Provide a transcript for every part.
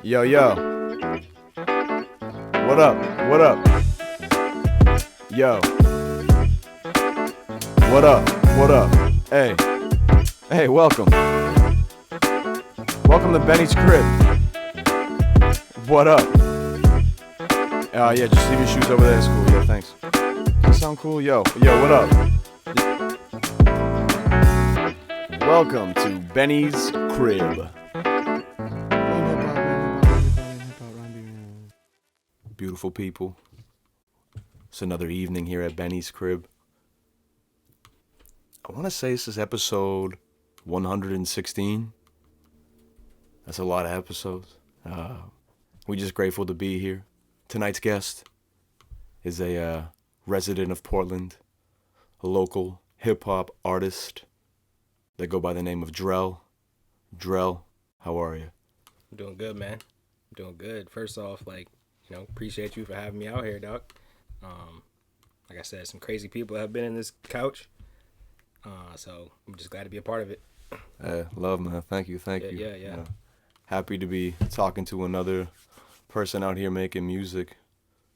Yo, yo. What up? What up? Yo. What up? What up? Hey. Hey, welcome. Welcome to Benny's crib. What up? Yeah, just leave your shoes over there. It's cool. Yeah, thanks. Does that sound cool? Yo, what up? Welcome to Benny's crib. Beautiful people. It's another evening here at Benny's crib. I want to say this is episode 116. That's a lot of episodes. We're just grateful to be here. Tonight's guest is a resident of Portland, a local hip-hop artist that go by the name of Drell. Drell, how are you? I'm doing good, man. I'm doing good. First off, appreciate you for having me out here, dog. Like I said, some crazy people have been in this couch. So I'm just glad to be a part of it. Love, man. Thank you. Yeah. Happy to be talking to another person out here making music.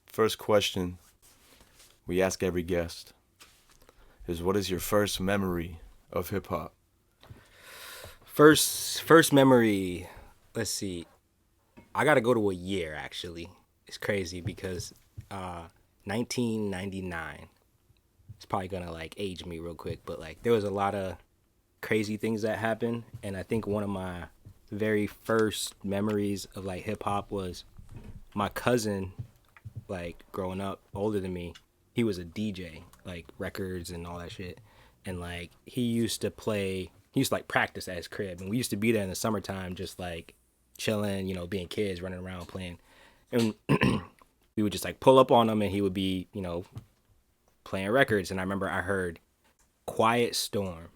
First question we ask every guest is, what is your first memory of hip-hop? First memory, let's see. I got to go to a year, actually. It's crazy because 1999. It's probably going to age me real quick, but there was a lot of crazy things that happened, and I think one of my very first memories of hip hop was my cousin, growing up older than me. He was a DJ, records and all that shit, and he used to practice at his crib, and we used to be there in the summertime, just chilling, being kids, running around playing, and we would just pull up on him, and he would be playing records. And I remember I heard Quiet Storm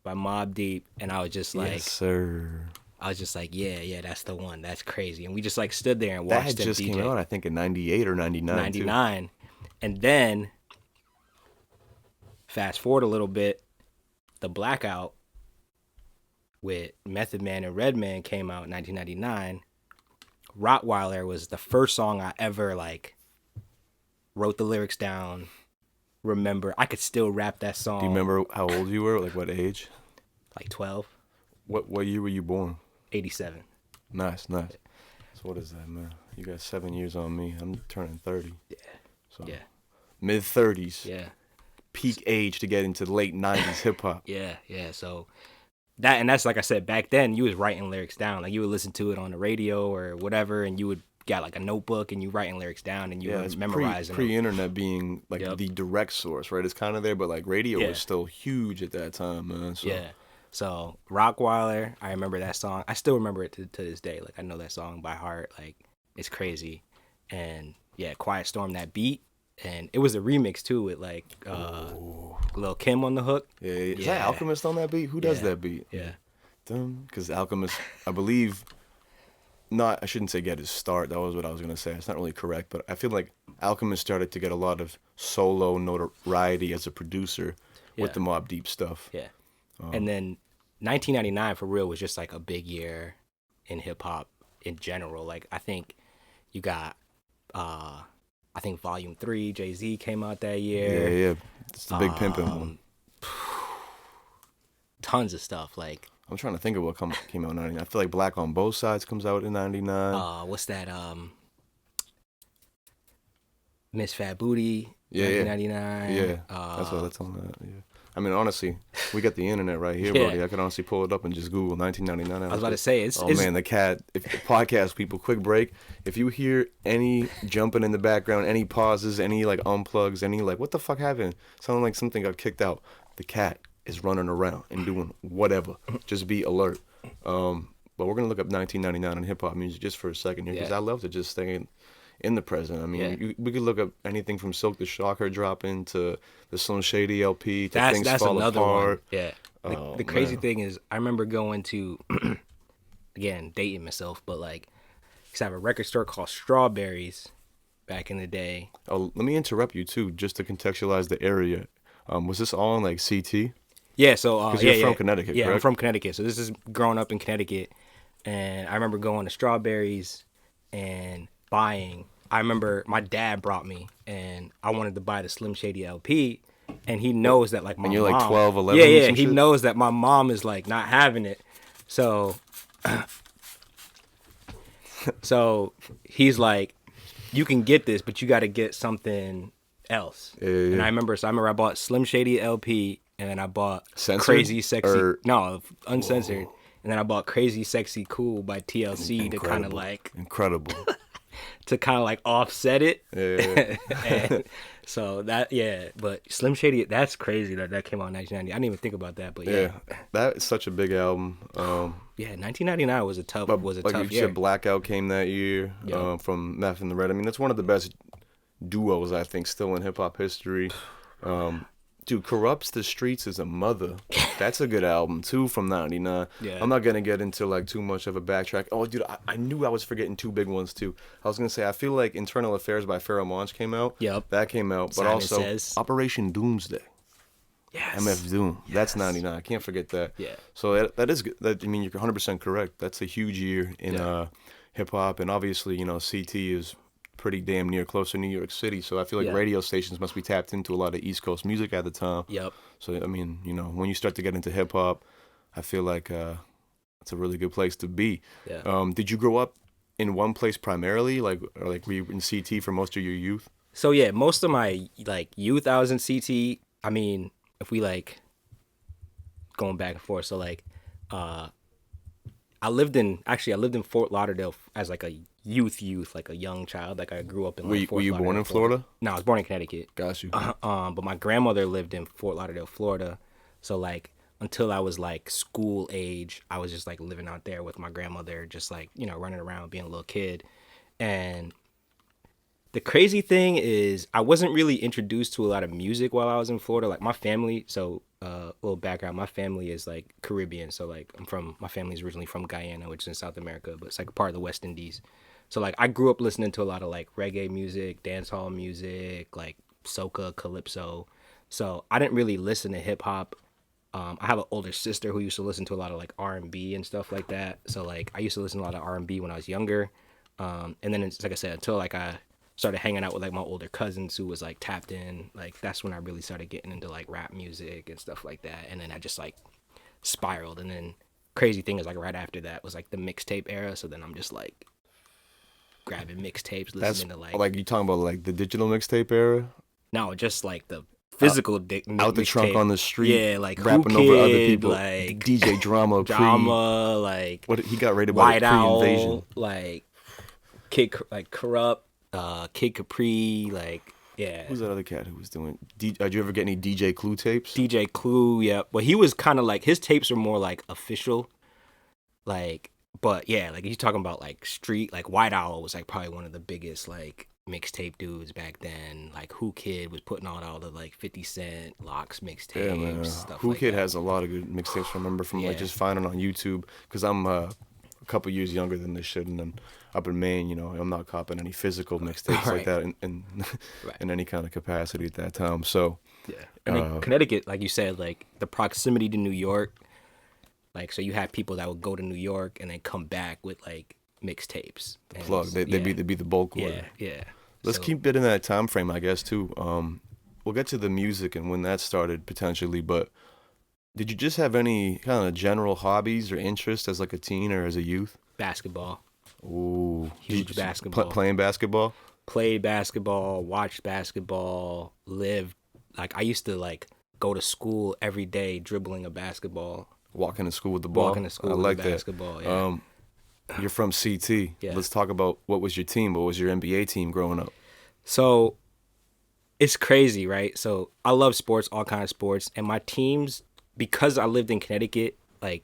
by Mobb Deep, and I was just yes, sir. I was just yeah, that's the one. That's crazy. And we just stood there and watched that just DJ. came out, I think, in 98 or 99. 99. Too. And then fast forward a little bit, the Blackout with Method Man and Redman came out in 1999. Rottweiler was the first song I ever wrote the lyrics down. Remember, I could still rap that song. Do you remember how old you were? What age? 12. What year were you born? 87. Nice. So what is that, man? You got 7 years on me. I'm turning 30. Yeah. So yeah. Mid-30s. Yeah. Peak age to get into the late 90s hip-hop. Yeah. So that's like I said, back then you was writing lyrics down. You would listen to it on the radio or whatever, and you would got a notebook and you writing lyrics down and you were memorizing pre-internet being the direct source, right? It's kind of there, but radio was still huge at that time, man. So. Yeah. So Rottweiler, I remember that song. I still remember it to this day. I know that song by heart. It's crazy. And yeah, Quiet Storm, that beat. And it was a remix too with Lil Kim on the hook. Yeah. Is that Alchemist on that beat? Who does that beat? Yeah. Because Alchemist, I believe, I shouldn't say get his start. That was what I was going to say. It's not really correct, but I feel like Alchemist started to get a lot of solo notoriety as a producer with the Mobb Deep stuff. Yeah. And then 1999 for real was just a big year in hip hop in general. I think you got Volume 3, Jay-Z came out that year. Yeah. It's the big pimpin' one. Tons of stuff. I'm trying to think of what came out in 99. I feel like Black on Both Sides comes out in 99. What's that? Miss Fat Booty, yeah, 1999. Yeah, that's on that. Yeah. I mean, honestly, we got the internet right here, buddy. I can honestly pull it up and just Google 1999. I was about to say, man, the cat. If podcast people, quick break. If you hear any jumping in the background, any pauses, any unplugs, any what the fuck happened? Sounding like something got kicked out. The cat is running around and doing whatever. Just be alert. But we're gonna look up 1999 in hip hop music just for a second here, because I love to just stay in the present. I mean, we could look up anything from Silk the Shocker dropping to the Slim Shady LP to Things Fall Apart. One. Yeah. The crazy thing is, I remember going to, again, dating myself, but because I have a record store called Strawberries back in the day. Oh, let me interrupt you too, just to contextualize the area. Was this all in CT? Yeah, so because you're from Connecticut, yeah, correct? I'm from Connecticut. So this is growing up in Connecticut. and I remember going to Strawberries and buying. I remember my dad brought me, and I wanted to buy the Slim Shady LP, and he knows that like my And you're mom, like 12, 11. yeah, or yeah, some he shit? knows that my mom is like not having it, so so he's like, you can get this, but you got to get something else. Yeah, yeah, And yeah. I remember I bought Slim Shady LP, and then I bought Censored? Crazy Sexy, Or- no, uncensored. And then I bought Crazy Sexy Cool by TLC to kind of Incredible. like offset it. Yeah. And so that, yeah, but Slim Shady, that's crazy that came out in 1990. I didn't even think about that, but yeah. Yeah, that is such a big album. Yeah, 1999 was a tough Like you year. said, Blackout came that year. Yeah. From Meth and the Red. I mean, that's one of the best duos I think still in hip hop history. Dude, Corrupts the Streets is a mother. That's a good album too from '99. Yeah. I'm not gonna get into like too much of a backtrack. Oh, dude, I knew I was forgetting two big ones too. I was gonna say I feel like Internal Affairs by Pharoah Monch came out. Yep. That came out, but Simon also Says. Operation Doomsday. Yes. MF Doom. That's Yes. 99. I can't forget that. Yeah. So that is good. I mean, you're 100% correct. That's a huge year in hip hop, and obviously, CT is pretty damn near close to New York City. So I feel like Yeah. radio stations must be tapped into a lot of East Coast music at the time. Yep. So I mean, when you start to get into hip hop, I feel like it's a really good place to be. Yeah. Did you grow up in one place primarily, or were you in CT for most of your youth? So yeah, most of my like youth I was in CT. I mean, if we like going back and forth, so like I lived in Fort Lauderdale as like a youth, like a young child. Like I grew up in. Like, Were you born Lauderdale, in Florida? No, I was born in Connecticut. Got you. But my grandmother lived in Fort Lauderdale, Florida. So like until I was like school age, I was just like living out there with my grandmother, just like running around being a little kid. And the crazy thing is I wasn't really introduced to a lot of music while I was in Florida. Like my family, so a little background, my family is like Caribbean. So like my family's originally from Guyana, which is in South America, but it's like a part of the West Indies. So like I grew up listening to a lot of like reggae music, dancehall music, like soca, calypso. So I didn't really listen to hip hop. I have an older sister who used to listen to a lot of like R&B and stuff like that. So like I used to listen to a lot of R&B when I was younger. And then it's, like I said, until like I started hanging out with like my older cousins who was like tapped in, like that's when I really started getting into like rap music and stuff like that. And then I just like spiraled. And then crazy thing is like right after that was like the mixtape era. So then I'm just like grabbing mixtapes, listening to like you talking about like the digital mixtape era? no, just like the physical Out the trunk mixtape. on the street, Yeah, like rapping Who over other Kid, people. like DJ Drama, Drama, like What he got rated by White pre-invasion. Owl, like Kid, like Corrupt, Kid Capri, like yeah. Who's that other cat who was doing? Did you ever get any DJ Clue tapes? DJ Clue, yeah. Well, he was kind of like his tapes are more like official, like. But yeah, like you talking about like street, like White Owl was like probably one of the biggest like mixtape dudes back then. Like Who Kid was putting out all the like 50 Cent Locks mixtapes, Yeah, man. stuff Who like Kid that. has a lot of good mixtapes. I remember from like Yeah. just finding on YouTube because I'm a couple years younger than this shit, and then up in Maine, I'm not copping any physical mixtapes Right. like that in Right. in any kind of capacity at that time. So Yeah. And in Connecticut, like you said, like the proximity to New York, like so you have people that would go to New York and then come back with like mixtapes. And plug, they'd be the bulk order. Yeah. Let's So- keep it in that time frame, I guess, too. We'll get to the music and when that started potentially, but did you just have any kind of general hobbies or interests as like a teen or as a youth? basketball. Ooh, Huge Did you- basketball. Playing basketball. Played basketball, watched basketball, lived like I used to like go to school every day dribbling a basketball. Walking to school with the ball. Walking to school I with like the that. basketball, yeah. You're from CT. Yeah. Let's talk about what was your team. What was your NBA team growing up? So it's crazy, right? So I love sports, all kinds of sports, and my teams, because I lived in Connecticut, like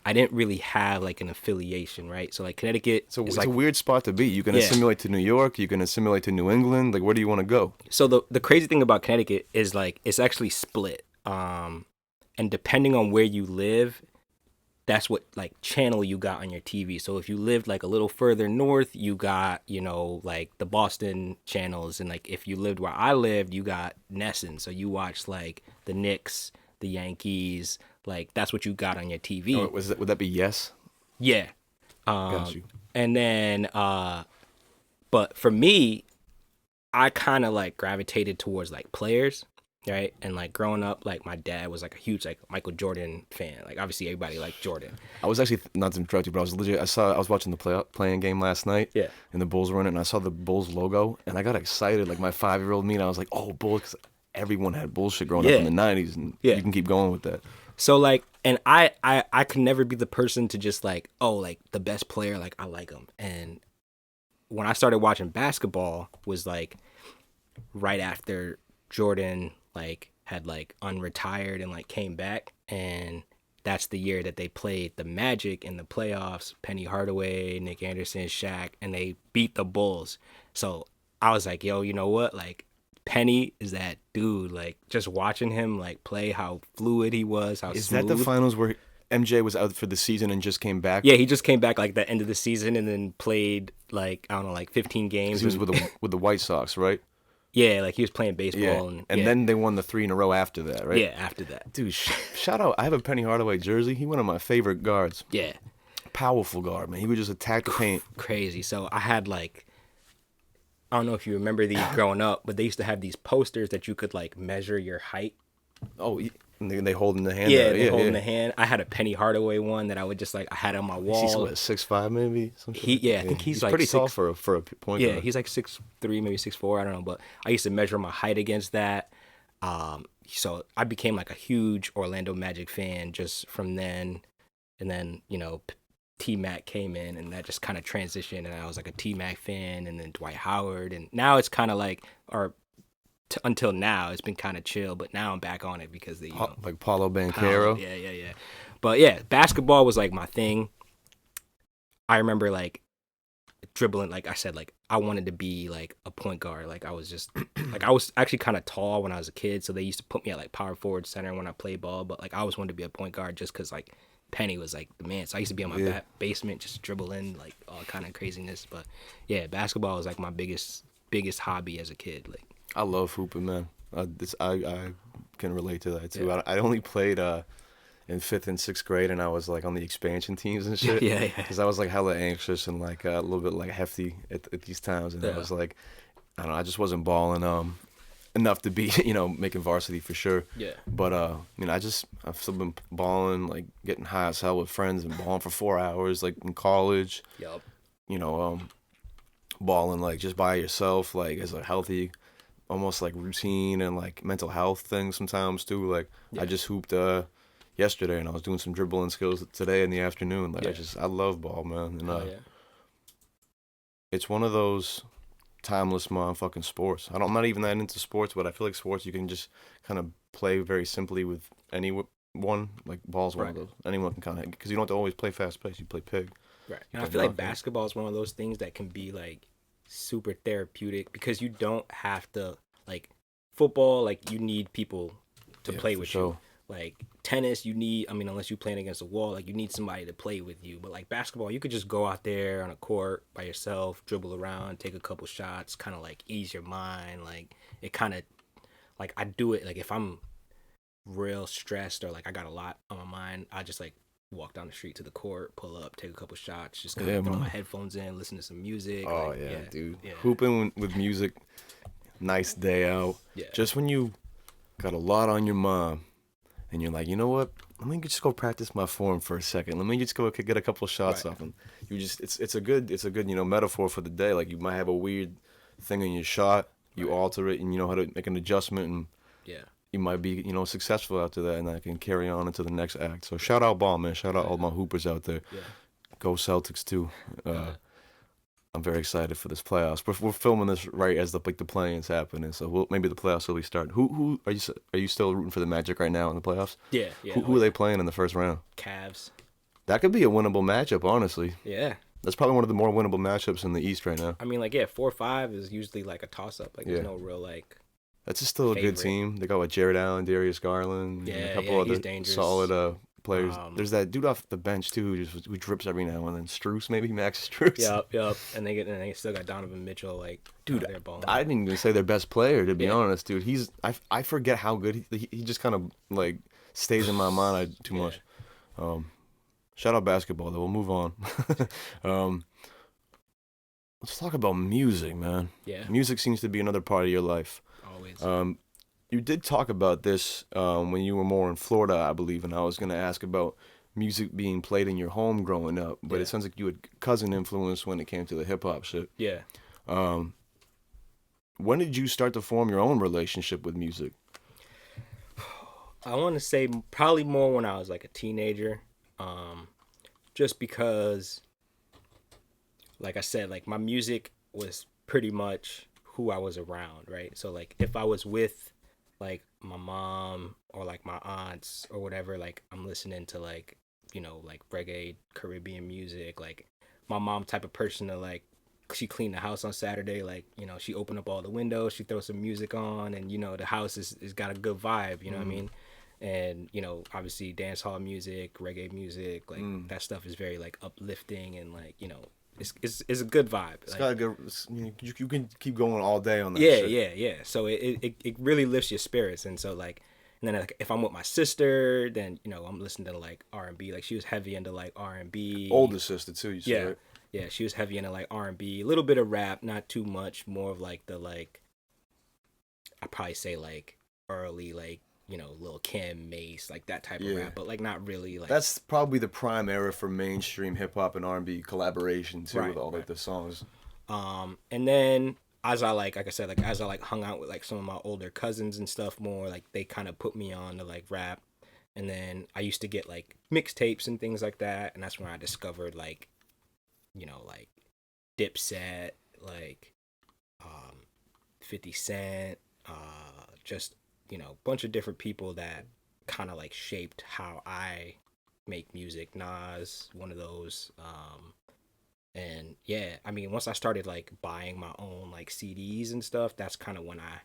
I didn't really have like an affiliation, right? So like Connecticut, So is it's like a weird spot to be. You can Yeah. assimilate to New York. You can assimilate to New England. Like, where do you want to go? so the crazy thing about Connecticut is like it's actually split. And depending on where you live, that's what like channel you got on your TV. So if you lived like a little further north, you got, like the Boston channels. And like if you lived where I lived, you got Nesson. So you watched like the Knicks, the Yankees, like that's what you got on your TV. Would that be Yes? Yeah. Got you. And then, but for me, I kind of like gravitated towards like players, right? And like growing up, like my dad was like a huge like Michael Jordan fan. Like obviously everybody liked Jordan. I was actually not to interrupt you, but I was legit. I was watching the playing game last night. Yeah. And the Bulls were in it, and I saw the Bulls logo, and I got excited. Like my 5-year-old me, and I was like, "Oh, Bulls!" 'Cause everyone had bullshit growing up in the '90s, and you can keep going with that. So like, and I could never be the person to just like, oh, like the best player, like I like him. And when I started watching basketball was like right after Jordan like had like unretired and like came back, and that's the year that they played the Magic in the playoffs. Penny Hardaway, Nick Anderson, Shaq, and they beat the Bulls. So I was like, yo, you know what? Like Penny is that dude. Like just watching him like play, how fluid he was, how Is smooth. that the finals where MJ was out for the season and just came back? Yeah, he just came back like the end of the season and then played like I don't know, like 15 games. He was with the White Sox, right? Yeah, like he was playing baseball. Yeah. And then they won the 3 in a row after that, right? Yeah, after that. Dude, shout out. I have a Penny Hardaway jersey. He one of my favorite guards. Yeah. Powerful guard, man. He would just attack the paint. Crazy. So I had like, I don't know if you remember these growing up, but they used to have these posters that you could like measure your height. Oh, and they hold in the hand. Yeah, they hold in the hand. I had a Penny Hardaway one that I would just like, I had on my wall. He's what, 6'5" maybe? I think he's like pretty tall for a point guard. Yeah, he's like 6'3", maybe 6'4", I don't know. But I used to measure my height against that. So I became like a huge Orlando Magic fan just from then. And then, you know, T-Mac came in and that just kind of transitioned. And I was like a T-Mac fan, and then Dwight Howard. And now it's kind of like, until now, it's been kind of chill, but now I'm back on it because they, like Paulo Banchero. Yeah. But yeah, basketball was like my thing. I remember like dribbling, like I said, like I wanted to be like a point guard. Like I was just like I was actually kind of tall when I was a kid, so they used to put me at like power forward, center when I played ball. But like I always wanted to be a point guard just because like Penny was like the man. So I used to be on my basement just dribbling like all kind of craziness. But yeah, basketball was like my biggest hobby as a kid. Like. I love hooping, man. I can relate to that too. Yeah. I only played in 5th and 6th grade, and I was like on the expansion teams and shit. Yeah. Because I was like hella anxious and like a little bit like hefty at these times, and I was like, I don't know, I just wasn't balling enough to be making varsity for sure. Yeah. But I've still been balling, like getting high as hell with friends and balling for 4 hours like in college. Yup. Balling like just by yourself, like as a healthy, almost like routine and like mental health thing sometimes too. Like I just hooped yesterday, and I was doing some dribbling skills today in the afternoon. Like I love ball, man. And it's one of those timeless motherfucking sports. I'm not even that into sports, but I feel like sports you can just kind of play very simply with anyone. Like ball's one of those. Anyone can kind of, because you don't have to always play fast pace. You play pig. Right. And I feel like basketball is one of those things that can be like super therapeutic because you don't have to, like football, like you need people to play with you. Like tennis, you need, unless you're playing against a wall, like you need somebody to play with you. But like basketball, you could just go out there on a court by yourself, dribble around, take a couple shots, kind of like ease your mind. Like it kind of, like I do it, like if I'm real stressed or like I got a lot on my mind, I just like walk down the street to the court, pull up, take a couple shots, just kind of throw my headphones in, listen to some music. Oh, like, dude. Yeah. Hooping with music, nice day out. Yeah. Just when you got a lot on your mind and you're like, you know what? Let me just go practice my form for a second. Let me just go get a couple shots off. And you just, it's a good metaphor for the day. Like you might have a weird thing in your shot, you alter it, and you know how to make an adjustment, and you might be, successful after that, and I can carry on into the next act. So shout out ball, man. Shout out all my hoopers out there. Yeah. Go Celtics too. I'm very excited for this playoffs. We're filming this right as the play-ins happening, so maybe the playoffs will be starting. Who are you still rooting for the Magic right now in the playoffs? Yeah. Who are they playing in the first round? Cavs. That could be a winnable matchup, honestly. Yeah. That's probably one of the more winnable matchups in the East right now. 4-5 is usually like a toss-up. Like there's no real like. That's still a good team. They got like Jared Allen, Darius Garland, and a couple other solid players. There's that dude off the bench too who drips every now and then. Struess, maybe Max Struess. Yep. And they still got Donovan Mitchell. Like, dude, I didn't even say their best player, to be honest, dude. I forget how good he just kind of like stays in my mind too much. Shout out basketball, though. We'll move on. um, let's talk about music, man. Yeah. Music seems to be another part of your life. Always. You did talk about this when you were more in Florida, I believe, and I was going to ask about music being played in your home growing up, but Yeah. it sounds like you had cousin influence when it came to the hip hop shit. Yeah. When did you start to form your own relationship with music? I want to say probably more when I was like a teenager, just because, like I said, like my music was pretty much who I was around, right? So like if I was with like my mom or like my aunts or whatever, like I'm listening to like, like reggae, Caribbean music, like my mom type of person to like, she cleaned the house on Saturday, like, she opened up all the windows, she throw some music on, and the house is got a good vibe, you know what I mean? And obviously dance hall music, reggae music, like that stuff is very like uplifting and like it's a good vibe. It's like, got a good. You can keep going all day on that. yeah, shit. yeah. So it really lifts your spirits, and so like, and then like if I'm with my sister, then I'm listening to like R&B. Like she was heavy into like R&B. Older sister too. You said, yeah, right? yeah. She was heavy into like R&B, a little bit of rap, not too much. More of like the like, I probably say like early like Lil Kim, Mace, like that type of rap, but like not really like. That's probably the prime era for mainstream hip hop and R&B collaboration too, with all like the songs. And then as like I said, like as I like hung out with like some of my older cousins and stuff more, like they kind of put me on to like rap, and then I used to get like mixtapes and things like that, and that's when I discovered like, like Dipset, like 50 Cent, just bunch of different people that kind of like shaped how I make music. Nas, one of those. And yeah, I mean, once I started like buying my own like CDs and stuff, that's kind of when I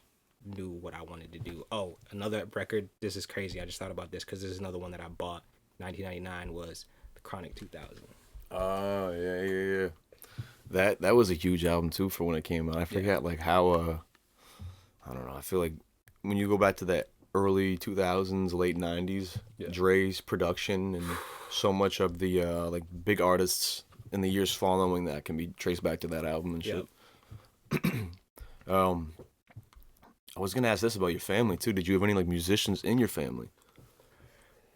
knew what I wanted to do. Oh, another record. This is crazy. I just thought about this because this is another one that I bought. 1999 was the Chronic 2000. Oh yeah. That was a huge album too for when it came out. I forget like how I don't know. I feel like when you go back to that early 2000s, late 90s, Dre's production and so much of the like big artists in the years following that can be traced back to that album and shit. I was gonna ask this about your family too. Did you have any like musicians in your family?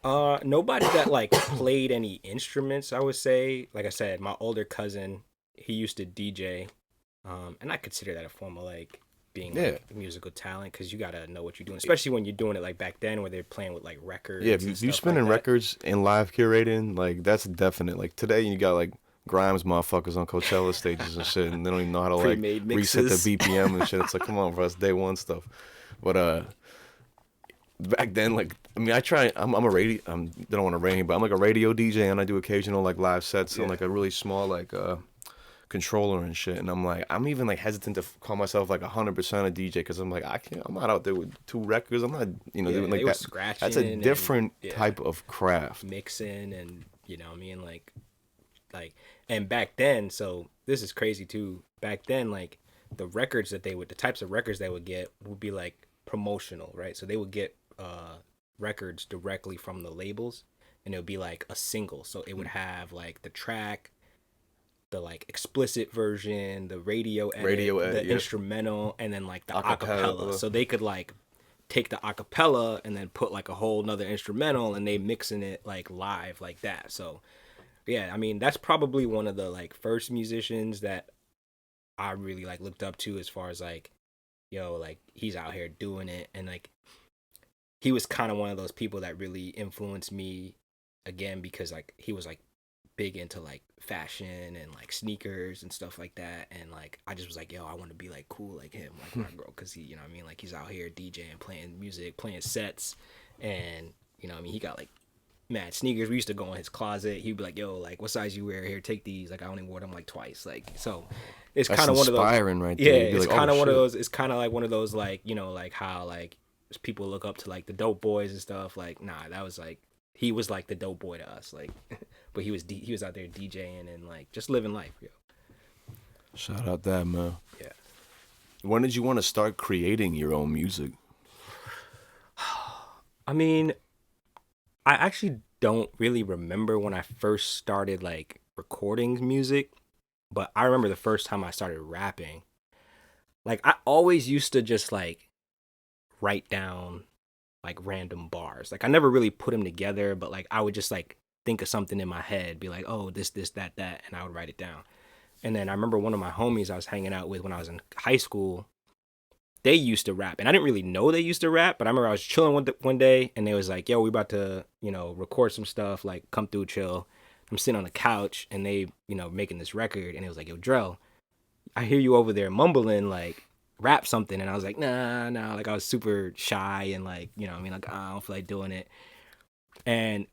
Nobody that like played any instruments, I would say. Like I said, my older cousin, he used to DJ, and I consider that a form of like being like musical talent, because you gotta know what you're doing, especially when you're doing it like back then where they're playing with like records. Yeah, if you spinning like records and live curating, like that's definite. Like today you got like Grimes motherfuckers on Coachella stages and shit, and they don't even know how to like reset the BPM and shit. It's like, come on, bro, it's day one stuff. But back then, like, I mean, I'm a radio. I don't want to rain, but I'm like a radio DJ, and I do occasional like live sets on like a really small like controller and shit. And I'm even like hesitant to call myself like 100% a DJ, because I'm like, I'm not out there with 2 records. I'm not doing like that. That's a different type of craft. Mixing and what I mean, like, and back then, so this is crazy too. Back then, like the types of records they would get would be like promotional, right? So they would get records directly from the labels, and it would be like a single. So it would have like the track, the like explicit version, the radio edit, the instrumental, and then like the acapella. So they could like take the acapella and then put like a whole nother instrumental, and they mixing it like live like that. So yeah, I mean, that's probably one of the like first musicians that I really like looked up to, as far as like, like he's out here doing it. And like he was kind of one of those people that really influenced me, again, because like he was like big into like fashion and like sneakers and stuff like that. And like I just was like, I want to be like cool like him, like when I grow, because he, what I mean, like he's out here DJing, playing music, playing sets, and what I mean, he got like mad sneakers. We used to go in his closet. He'd be like, like, what size you wear? Here, take these. Like, I only wore them like twice. Like, so it's kind of one of those. Inspiring, right there. Yeah, it's like, kind of one of those. It's kind of like one of those, like, like how like people look up to like the dope boys and stuff. Like, nah, that was like, he was like the dope boy to us. Like, but he was out there DJing and like just living life. Shout out that, man. Yeah. When did you want to start creating your own music? I mean, I actually don't really remember when I first started like recording music, but I remember the first time I started rapping. Like I always used to just like write down like random bars. Like I never really put them together, but like I would just like think of something in my head, be like, "Oh, this, that, and I would write it down. And then I remember one of my homies I was hanging out with when I was in high school, they used to rap. And I didn't really know they used to rap, but I remember I was chilling one day and they was like, "Yo, we about to, record some stuff, like come through, chill." I'm sitting on the couch and they, making this record, and it was like, "Yo, Drell, I hear you over there mumbling like rap something." And I was like, nah, like I was super shy and like, like I don't feel like doing it. And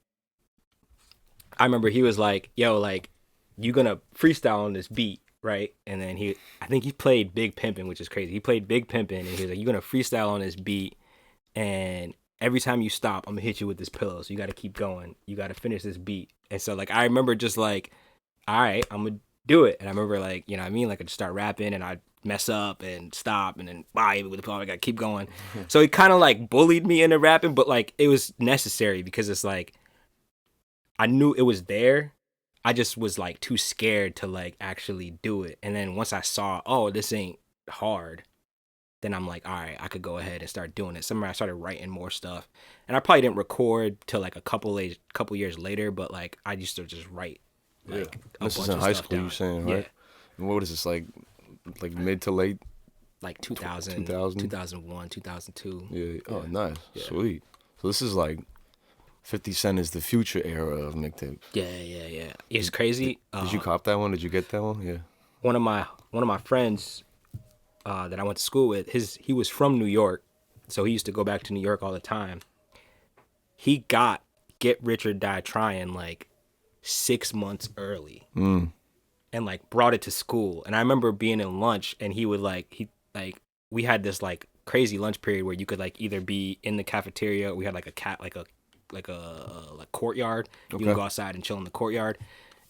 I remember he was like, "Yo, like you gonna freestyle on this beat, right?" And then I think he played Big Pimpin', which is crazy. He played Big Pimpin', and he was like, "You gonna freestyle on this beat, and every time you stop, I'm gonna hit you with this pillow. So you got to keep going. You got to finish this beat." And so like I remember just like, "All right, I'm gonna do it." And I remember like, you know what I mean? Like I'd start rapping and I'd mess up and stop and then bye with the pillow. I gotta keep going. So he kind of like bullied me into rapping, but like it was necessary because it's like I knew it was there. I just was like too scared to like actually do it. And then once I saw, oh, this ain't hard, then I'm like, all right, I could go ahead and start doing it. Somewhere I started writing more stuff, and I probably didn't record till like a couple years later. But like I used to just write like a This is bunch in of high stuff school, down. you're saying, right? Yeah, And what is this like mid to late like 2000, 2000? 2001, 2002. Yeah. Oh, nice, Yeah. sweet. So this is like 50 Cent is the future era of mixtapes. Yeah. It's crazy. Did you cop that one? Did you get that one? Yeah. One of my friends that I went to school with, he was from New York, so he used to go back to New York all the time. He got Get Rich or Die Trying like 6 months early, and like brought it to school. And I remember being in lunch, and he would we had this like crazy lunch period where you could like either be in the cafeteria. We had like a courtyard. You can go outside and chill in the courtyard.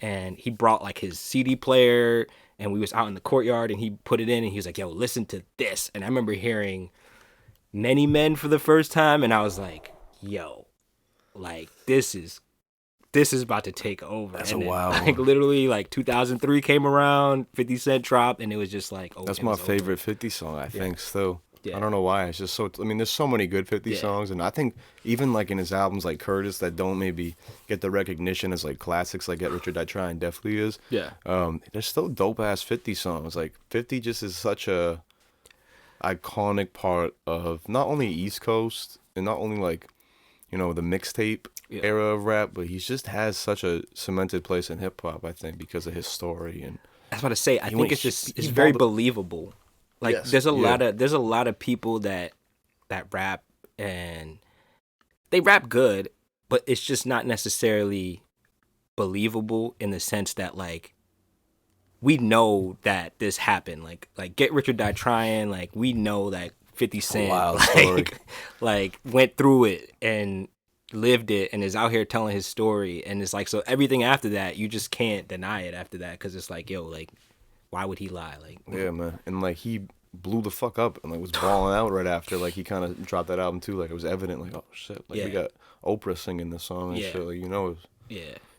And he brought like his CD player, and we was out in the courtyard, and he put it in, and he was like, "Yo, listen to this." And I remember hearing Many Men for the first time, and I was like, "Yo, like this is about to take over." That's and a wild like one. literally like 2003 came around, 50 Cent dropped, and it was just like, That's my favorite 50 song, I think, still. Yeah. I don't know why. It's just so, I mean, there's so many good 50 songs, and I think even like in his albums like Curtis that don't maybe get the recognition as like classics like Get Rich or Die Trying definitely is. Yeah. There's still dope ass 50 songs. Like 50 just is such a iconic part of not only East Coast and not only like, the mixtape era of rap, but he just has such a cemented place in hip hop, I think, because of his story. And I was about to say, I think it's he's very balled- believable. Like Yes, there's a yeah. lot of people that rap, and they rap good, but it's just not necessarily believable in the sense that like we know that this happened. Like Get Rich or Die Trying, like we know that 50 Cent wild story. like went through it and lived it and is out here telling his story. And it's like, so everything after that, you just can't deny it after that, because it's like, yo, like why would he lie? Like, Yeah, man. And like he blew the fuck up and like was balling out right after. Like he kind of dropped that album too. Like it was evident. Like, oh shit. Like we got Oprah singing this song and shit. Like, it was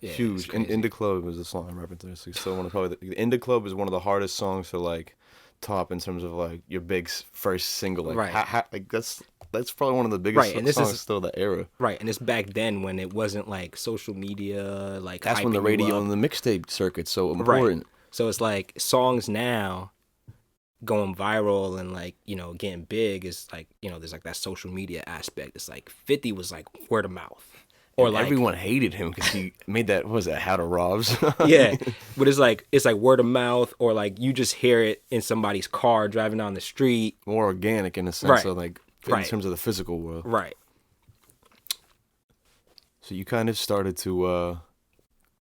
huge. And Indie Club is the song I'm referencing. So still one of probably the Indie Club is one of the hardest songs to like top in terms of like your big first single. Like, right. like that's probably one of the biggest And this songs is still that era. right. And it's back then when it wasn't like social media. Like That's when the hyping you radio up. and the mixtape circuit's so important. Right. So it's like songs now going viral and like, getting big is like, there's like that social media aspect. It's like 50 was like word of mouth. Or And like everyone hated him because he made that, what was that, How to Robs? yeah. But it's like word of mouth, or like you just hear it in somebody's car driving down the street. More organic in a sense Right. of like, in terms of the physical world. Right. So you kind of started to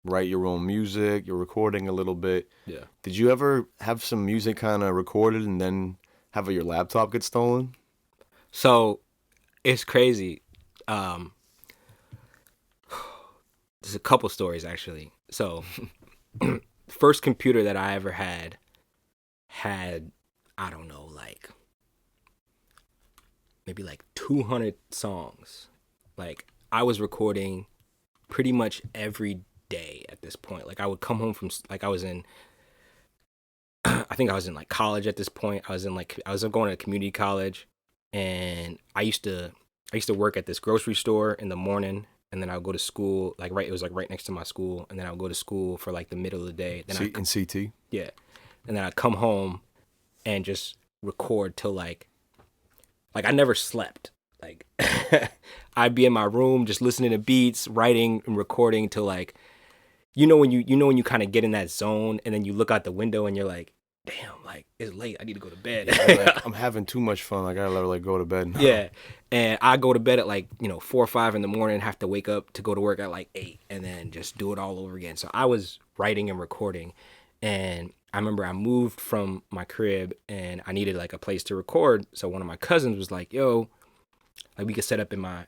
write your own music, you're recording a little bit. Yeah. Did you ever have some music kind of recorded and then have your laptop get stolen? So it's crazy. There's a couple stories actually. So first computer that I ever had, I don't know, like maybe like 200 songs. Like I was recording pretty much every day at this point. Like I would come home from like I was in I think I was in like college at this point. I was going to community college, and I used to work at this grocery store in the morning, and then I would go to school it was like right next to my school, and then I would go to school for like the middle of the day. Then In CT? yeah, and then I'd come home and just record till like I never slept. Like I'd be in my room just listening to beats, writing and recording till like when you kind of get in that zone, and then you look out the window and you're like, damn, like it's late, I need to go to bed. I'm having too much fun. I gotta let her like go to bed now. Yeah, and I go to bed at like 4 or 5 in the morning, have to wake up to go to work at like 8, and then just do it all over again. So I was writing and recording, and I remember I moved from my crib and I needed like a place to record. So one of my cousins was like, yo, like we could set up in my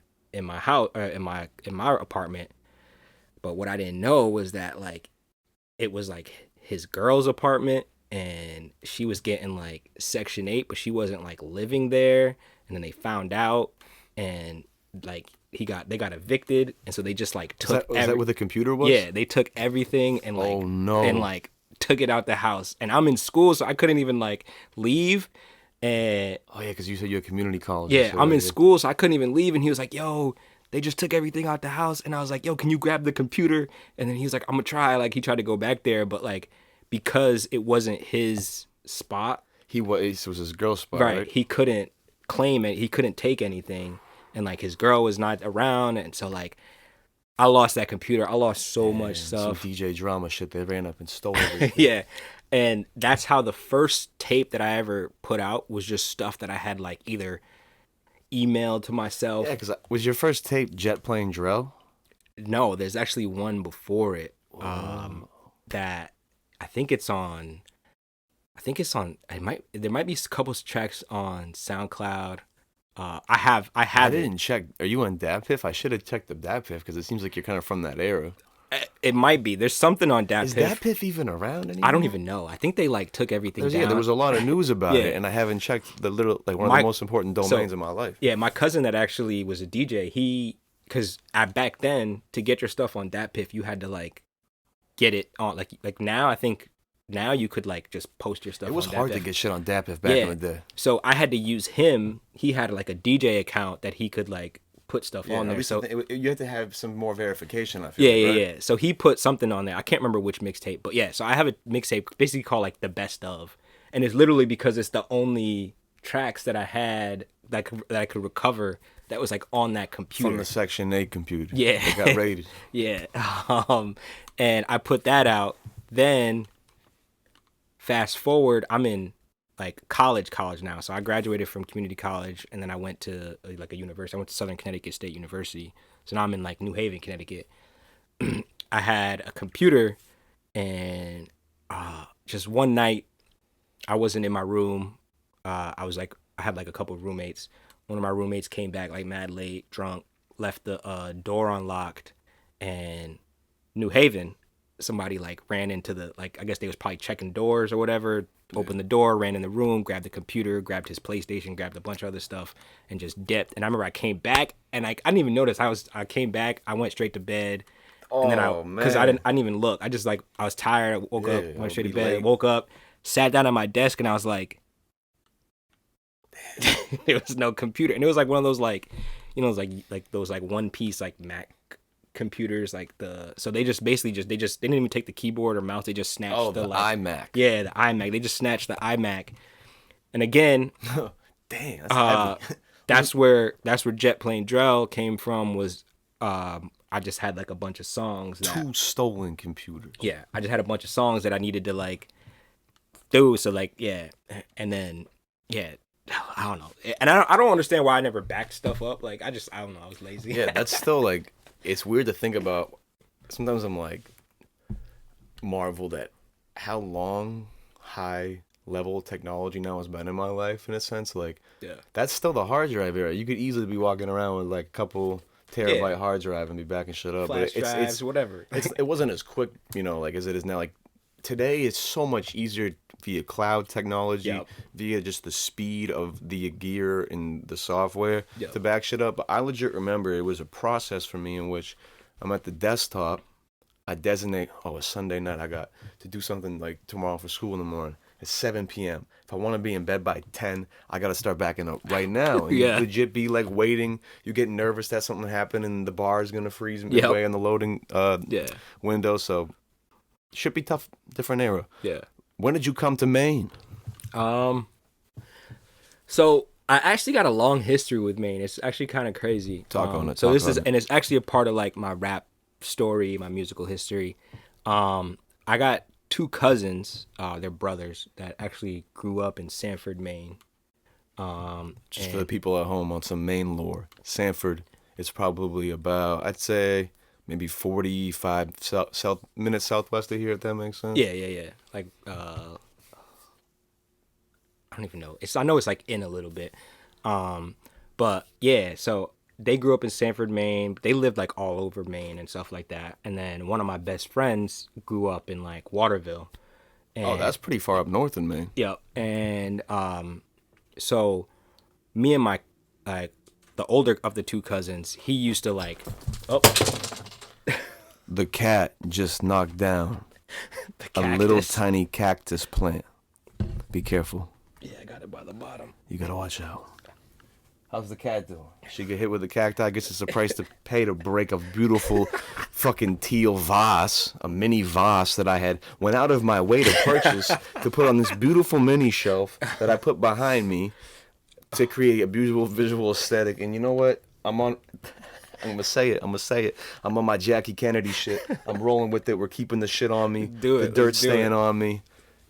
house, in my apartment. But what I didn't know was that like it was like his girl's apartment, and she was getting like Section 8, but she wasn't like living there. And then they found out, and like they got evicted, and so they just like took. Was that where the computer was? Yeah, they took everything and like oh no, and like took it out the house. And I'm in school, so I couldn't even like leave. And oh yeah, because you said you're a community college. yeah, so I'm in yeah. school, so I couldn't even leave. And he was like, yo, they just took everything out the house. And I was like, yo, can you grab the computer? And then he was like, I'm gonna try. Like he tried to go back there, but like because it wasn't his spot. It was his girl's spot, right? He couldn't claim it. He couldn't take anything. And like his girl was not around. And so like I lost that computer. I lost so much stuff. Some DJ drama shit. They ran up and stole everything. Yeah. And that's how the first tape that I ever put out was just stuff that I had like either emailed to myself. Yeah, because was your first tape Jet playing Drell? No, there's actually one before it that I think it's on. There might be a couple tracks on SoundCloud. I didn't check. Are you on DatPiff? I should have checked the DatPiff because it seems like you're kind of from that era. It might be. There's something on DatPiff. Is DatPiff even around anymore? I don't even know. I think they like took everything down. Yeah, there was a lot of news about it, and I haven't checked the little one of the most important domains in my life. Yeah, my cousin that actually was a DJ. Because back then to get your stuff on DatPiff, you had to like get it on like now. I think now you could like just post your stuff. It was on hard DatPiff. to get shit on DatPiff back in the day. So I had to use him. He had like a DJ account that he could like put stuff on there. So you had to have some more verification. I feel. Yeah. So he put something on there. I can't remember which mixtape, but yeah. So I have a mixtape basically called like the best of, and it's literally because it's the only tracks that I had that I could recover that was like on that computer from the Section 8 computer. Yeah, it got raided. Yeah, and I put that out. Then fast forward, I'm in like college now. So I graduated from community college, and then I went to like a university. I went to Southern Connecticut State University. So now I'm in like New Haven, Connecticut. I had a computer, and just one night, I wasn't in my room. I had like a couple of roommates. One of my roommates came back like mad late, drunk, left the door unlocked, and New Haven, somebody like ran into the, like, I guess they was probably checking doors or whatever, opened the door, ran in the room, grabbed the computer, grabbed his PlayStation, grabbed a bunch of other stuff, and just dipped. And I remember I came back, and I didn't even notice. I came back, I went straight to bed. And then because I didn't even look. I just like, I was tired, I woke up, went straight to bed, woke up, sat down at my desk, and I was like, there was no computer. And it was like one of those like, you know, it was like those like one piece like Mac computers, like so they just basically they didn't even take the keyboard or mouse, they just snatched the like, iMac. Yeah, the iMac. They just snatched the iMac. And again, dang, that's heavy. that's where Jet playing Drell came from. Was I just had like a bunch of songs. Two stolen computers. Yeah, I just had a bunch of songs that I needed to like do. So like, yeah, and then yeah, I don't know, and I don't understand why I never backed stuff up. Like I don't know, I was lazy. Yeah, that's still like, it's weird to think about. Sometimes I'm like marveled at how long high level technology now has been in my life, in a sense. Like, yeah, that's still the hard drive era. You could easily be walking around with like a couple terabyte hard drive and be backing shit up. Flash but drives, whatever. It wasn't as quick, you know, like as it is now. Like today, it's so much easier via cloud technology, via just the speed of the gear and the software to back shit up. But I legit remember it was a process for me in which I'm at the desktop. I designate, it's Sunday night. I got to do something like tomorrow for school in the morning. It's 7 p.m. If I want to be in bed by 10, I got to start backing up right now. And Yeah. you legit be like waiting. You get nervous that something happened and the bar is going to freeze Yep. midway on the loading Yeah. window. So, should be tough, different era. Yeah. When did you come to Maine? So I actually got a long history with Maine. It's actually kind of crazy. Talk on it. So talk this on is, it. and it's actually a part of like my rap story, my musical history. I got two cousins, they're brothers that actually grew up in Sanford, Maine. Just for the people at home on some Maine lore, Sanford is probably about, I'd say, maybe 45 minutes southwest of here, if that makes sense. Yeah. Like, I don't even know. I know it's like in a little bit. But yeah, so they grew up in Sanford, Maine. They lived like all over Maine and stuff like that. And then one of my best friends grew up in like Waterville. And, That's pretty far up north in Maine. yeah. And so me and my the older of the two cousins, he used to like The cat just knocked down the a little cactus. tiny cactus plant. Be careful. Yeah, I got it by the bottom. You gotta watch out. How's the cat doing? She get hit with the cacti. I guess it's a price to pay to break a beautiful fucking teal vase, a mini vase that I had went out of my way to purchase to put on this beautiful mini shelf that I put behind me to create a beautiful visual aesthetic. And you know what? I'm gonna say it. I'm on my Jackie Kennedy shit. I'm rolling with it. We're keeping the shit on me. Do it. The dirt's Let's do staying it. on me.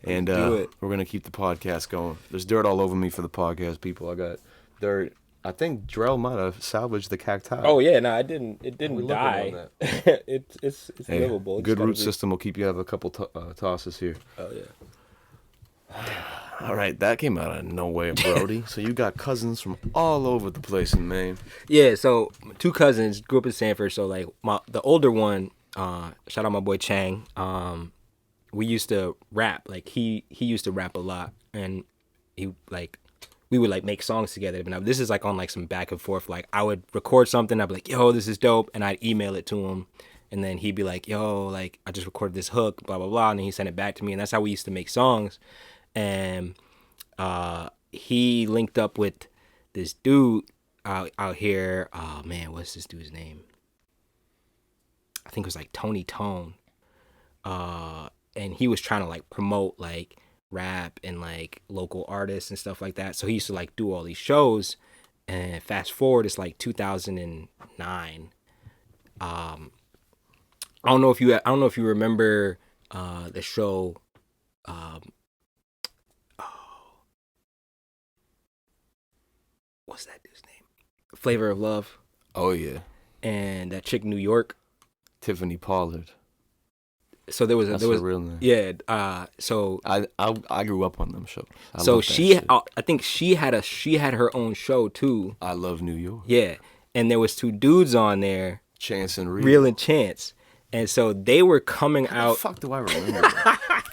And do it. we're gonna keep the podcast going. There's dirt all over me for the podcast, people. I got dirt. I think Drell might have salvaged the cacti. Oh yeah, no, it didn't we die. looking it's Hey, livable. It's good gotta root be- system will keep you have a couple tosses here. Oh yeah. All right, that came out of nowhere, Brody. So you got cousins from all over the place in Maine. Yeah, so two cousins grew up in Sanford. So like the older one, shout out my boy Chang. We used to rap. Like he used to rap a lot, and we would like make songs together. But now this is like on like some back and forth. Like I would record something, I'd be like, yo, this is dope, and I'd email it to him, and then he'd be like, yo, like I just recorded this hook, blah blah blah, and then he sent it back to me, and that's how we used to make songs. And he linked up with this dude out here. Oh man, what's this dude's name? I think it was like Tony Tone. And he was trying to like promote like rap and like local artists and stuff like that. So he used to like do all these shows. And fast forward, it's like 2009. I don't know if you remember the show. What's that dude's name? Flavor of Love. Oh yeah, And that chick New York. Tiffany Pollard. So there was That's her real name. yeah. So I grew up on them shows. so love that she shit. I think she had her own show too. I love New York. Yeah, and there was two dudes on there, Chance and Real. Real and Chance, and so they were coming How out. the fuck do I remember that?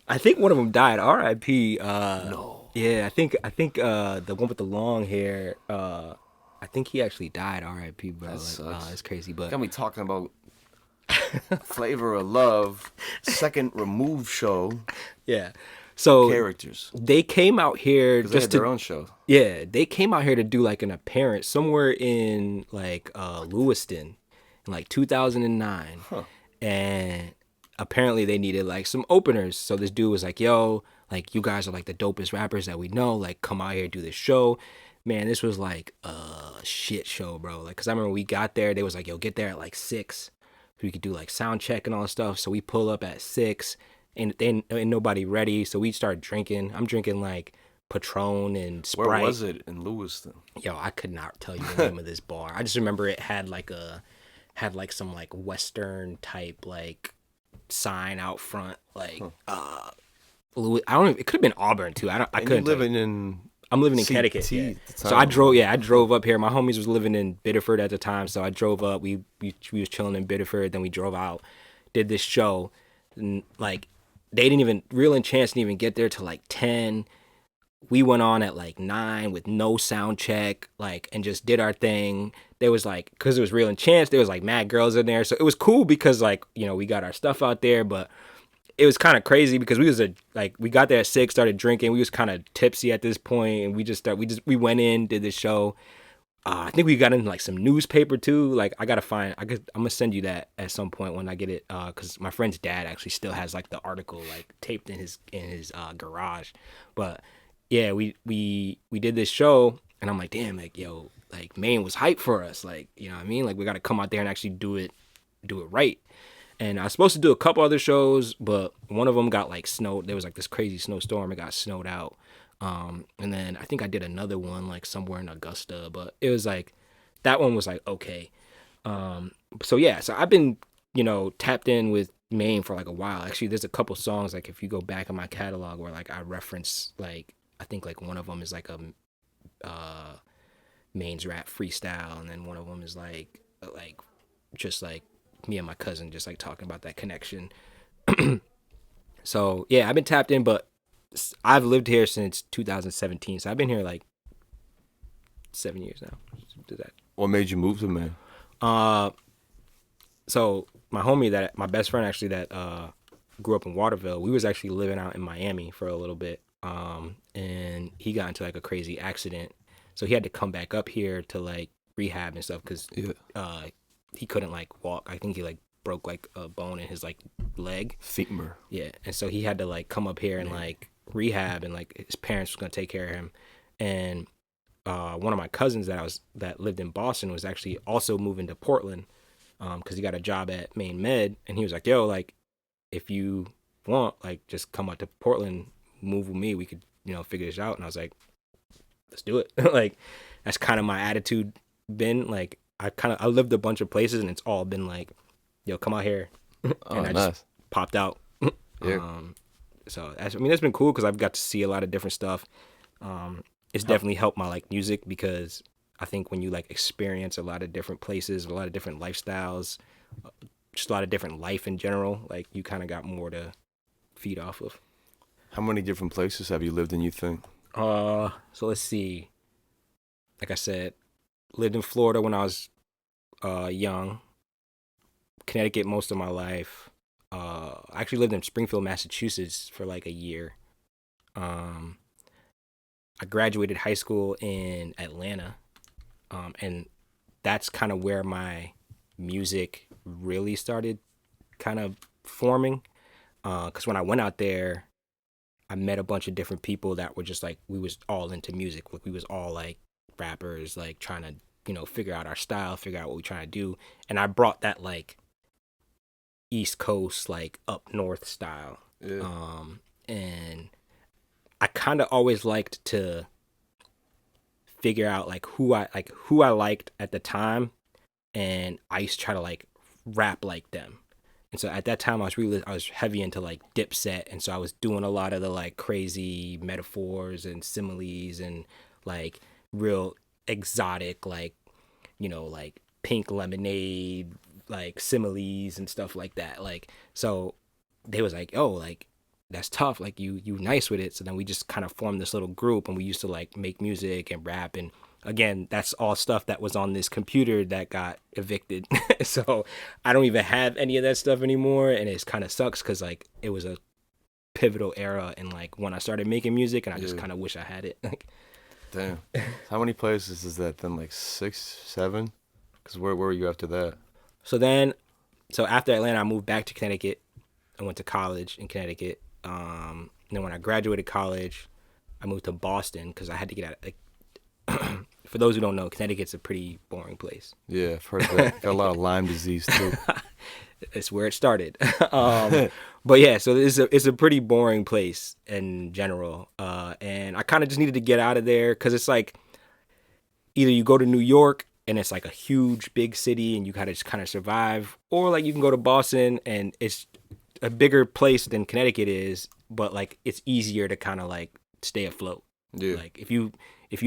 I think one of them died. R.I.P. No. Yeah, I think the one with the long hair. I think he actually died. R.I.P. Bro. Like, sucks. it's crazy, but Got me talking about Flavor of Love, second remove show yeah. So characters. they came out here Because they just had to their own show. Yeah, they came out here to do like an appearance somewhere in like Lewiston in like 2009. Huh. And apparently they needed like some openers. So this dude was like, yo, like you guys are like the dopest rappers that we know. Like come out here, do this show. Man, this was like a shit show, bro. Like, cause I remember we got there, they was like, yo, get there at like 6. So we could do like sound check and all that stuff. So we pull up at 6 and then ain't nobody ready. So we start drinking. I'm drinking like Patron and Sprite. Where was it? In Lewiston. Yo, I could not tell you the name of this bar. I just remember it had like some like Western type like sign out front. Like I don't know, it could have been Auburn too. I And couldn't you tell you. living in I'm living in CT Connecticut. Yeah. at the So time. I drove up here. My homies was living in Biddeford at the time, so I drove up. We was chilling in Biddeford, then we drove out, did this show, and like they didn't even Real and Chance didn't even get there till like 10. we went on at like 9 with no sound check, like, and just did our thing. There was like, because it was Real and Chance, there was like mad girls in there, so it was cool because like, you know, we got our stuff out there. But it was kind of crazy because we got there at 6, started drinking, we was kind of tipsy at this point, and we went in, did the show. I think we got in like some newspaper too. Like I'm gonna send you that at some point when I get it, because my friend's dad actually still has like the article like taped in his garage. But yeah, we did this show, and I'm like, damn, like, yo, like, Maine was hype for us, like, you know what I mean, like, we got to come out there and actually do it right. And I was supposed to do a couple other shows, but one of them got like snowed. There was like this crazy snowstorm. It got snowed out. And then I think I did another one like somewhere in Augusta, but it was like, that one was like, okay. So yeah, so I've been, you know, tapped in with Maine for like a while. Actually, there's a couple songs, like if you go back in my catalog, where like I reference, like, I think like one of them is like a Maine's rap freestyle, and then one of them is like just like me and my cousin just like talking about that connection. So yeah, I've been tapped in, but I've lived here since 2017, so I've been here like 7 years now. Do that. What made you move to Maine? So my best friend actually that grew up in Waterville, we was actually living out in Miami for a little bit, and he got into like a crazy accident, so he had to come back up here to like rehab and stuff because he couldn't like walk. I think he like broke like a bone in his like leg, femur. Yeah, and so he had to like come up here and like rehab, and like his parents was gonna take care of him. And one of my cousins that lived in Boston was actually also moving to Portland because he got a job at Maine Med, and he was like, yo, like, if you want, like, just come out to Portland, move with me, we could, you know, figure this out. And I was like, let's do it. Like, that's kind of my attitude been. Like, I lived a bunch of places, and it's all been like, yo, come out here. And I just popped out. Yeah. So that's been cool because I've got to see a lot of different stuff. It's definitely helped my like music, because I think when you like experience a lot of different places, a lot of different lifestyles, just a lot of different life in general, like, you kind of got more to feed off of. How many different places have you lived in, you think? So let's see. Like I said, lived in Florida when I was young. Connecticut most of my life. I actually lived in Springfield, Massachusetts for like a year. I graduated high school in Atlanta, and that's kind of where my music really started kind of forming. Because when I went out there, I met a bunch of different people that were just like, we was all into music. Like, we was all like rappers, like trying to, you know, figure out our style, figure out what we trying to do. And I brought that like East Coast, like up north style. Yeah. And I kind of always liked to figure out like who I liked at the time, and I used to try to like rap like them. And so at that time, I was heavy into like Dipset, and so I was doing a lot of the like crazy metaphors and similes and like real exotic, like, you know, like pink lemonade, like similes and stuff like that. Like, so they was like, oh, like, that's tough, like, you nice with it. So then we just kind of formed this little group, and we used to like make music and rap. And again, that's all stuff that was on this computer that got evicted. So I don't even have any of that stuff anymore, and it kind of sucks because like it was a pivotal era in like when I started making music, and I just kind of wish I had it. Like, damn. How many places is that then? Like 6, 7? Because where were you after that? So after Atlanta, I moved back to Connecticut. I went to college in Connecticut. And then when I graduated college, I moved to Boston because I had to get out. Like, for those who don't know, Connecticut's a pretty boring place. Yeah, I've heard that. Got a lot of Lyme disease too. It's where it started. But yeah, so it's a pretty boring place in general. And I kind of just needed to get out of there because it's like either you go to New York and it's like a huge big city and you gotta just kind of survive, or like you can go to Boston and it's a bigger place than Connecticut is, but like it's easier to kind of like stay afloat. Yeah. Like if you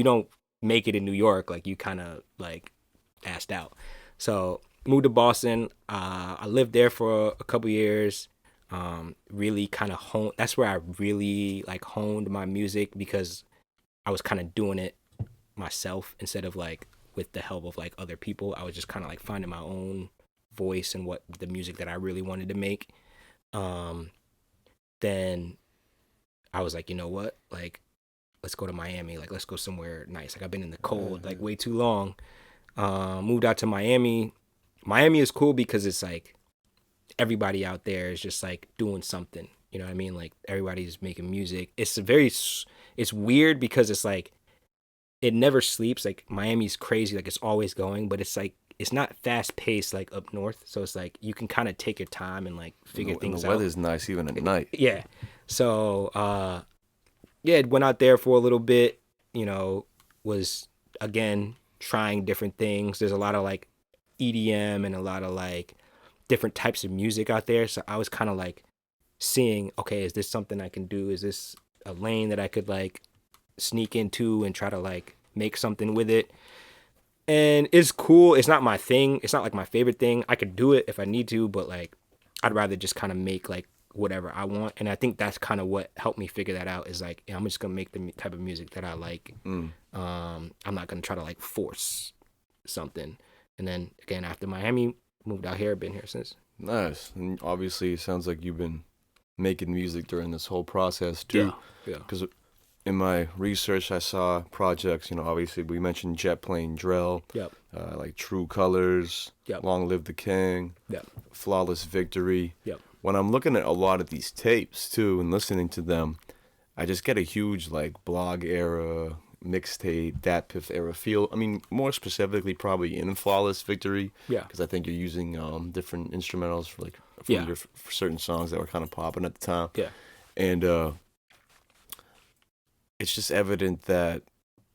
don't make it in New York, like you kind of like assed out. So moved to Boston. I lived there for a couple years. Really kind of honed. That's where I really like honed my music because I was kind of doing it myself instead of like with the help of like other people. I was just kind of like finding my own voice and what the music that I really wanted to make. Then I was like, you know what? Like, let's go to Miami. Like, let's go somewhere nice. Like, I've been in the cold like way too long. Moved out to Miami. Miami is cool because it's like everybody out there is just like doing something. You know what I mean? Like everybody's making music. It's weird because it's like it never sleeps. Like Miami's crazy. Like it's always going, but it's like it's not fast paced like up north. So it's like you can kind of take your time and like figure things out. And the weather's nice even at night. Yeah. So yeah, went out there for a little bit. You know, was again trying different things. There's a lot of like EDM and a lot of like different types of music out there. So I was kind of like seeing, okay, is this something I can do? Is this a lane that I could like sneak into and try to like make something with it? And it's cool. It's not my thing. It's not like my favorite thing. I could do it if I need to, but like I'd rather just kind of make like whatever I want. And I think that's kind of what helped me figure that out is like, yeah, I'm just gonna make the type of music that I like. I'm not gonna try to like force something. And then again, after Miami, moved out here, been here since. Nice. And obviously it sounds like you've been making music during this whole process too. Yeah. Because in my research, I saw projects, you know, obviously we mentioned Jet Plane Drell, Yep. like True Colors, Yep. Long Live the King, Yep. Flawless Victory. Yep. When I'm looking at a lot of these tapes too and listening to them, I just get a huge like blog era, mixtape, Dat Piff era feel. I mean, more specifically probably in Flawless Victory. Yeah. Because I think you're using different instrumentals for like Yeah. for certain songs that were kind of popping at the time. Yeah. And it's just evident that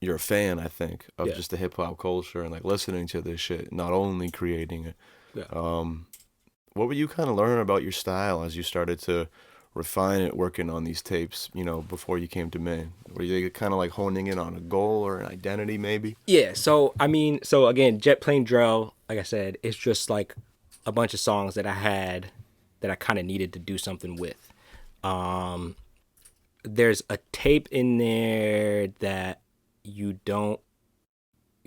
you're a fan, I think, of just the hip hop culture and like listening to this shit, not only creating it. Yeah. What were you kind of learning about your style as you started to refine it, working on these tapes, you know, before you came to Maine? Were you kind of like honing in on a goal or an identity maybe? Yeah. So, I mean, so again, Jet Plane Drell, like I said, it's just like a bunch of songs that I had that I kind of needed to do something with. There's a tape in there that you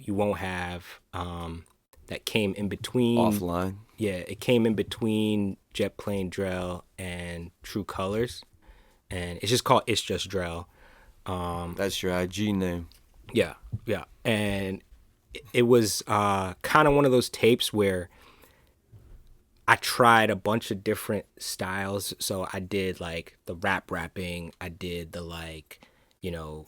won't have, that came in between. Offline. Yeah, it came in between Jet Plane Drell and True Colors, and it's just called It's Just Drell. That's your IG name. Yeah, and it was kind of one of those tapes where I tried a bunch of different styles. So I did like the rapping, I did the like, you know,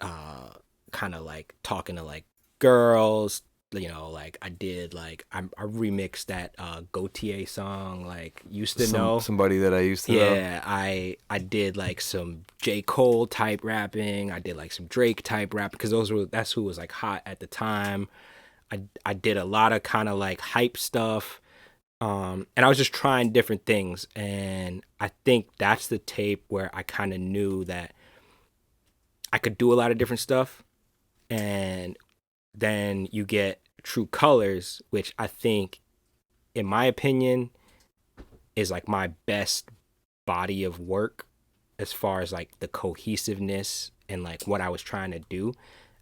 kind of like talking to like girls. You know, like I did like I remixed that Gautier song, like Used to Know. Somebody that I used to know. Yeah, I did like some J. Cole type rapping. I did like some Drake type rap because that's who was like hot at the time. I did a lot of kind of like hype stuff. And I was just trying different things, and I think that's the tape where I kind of knew that I could do a lot of different stuff. And then you get True Colors, which I think, in my opinion, is like my best body of work as far as like the cohesiveness and like what I was trying to do.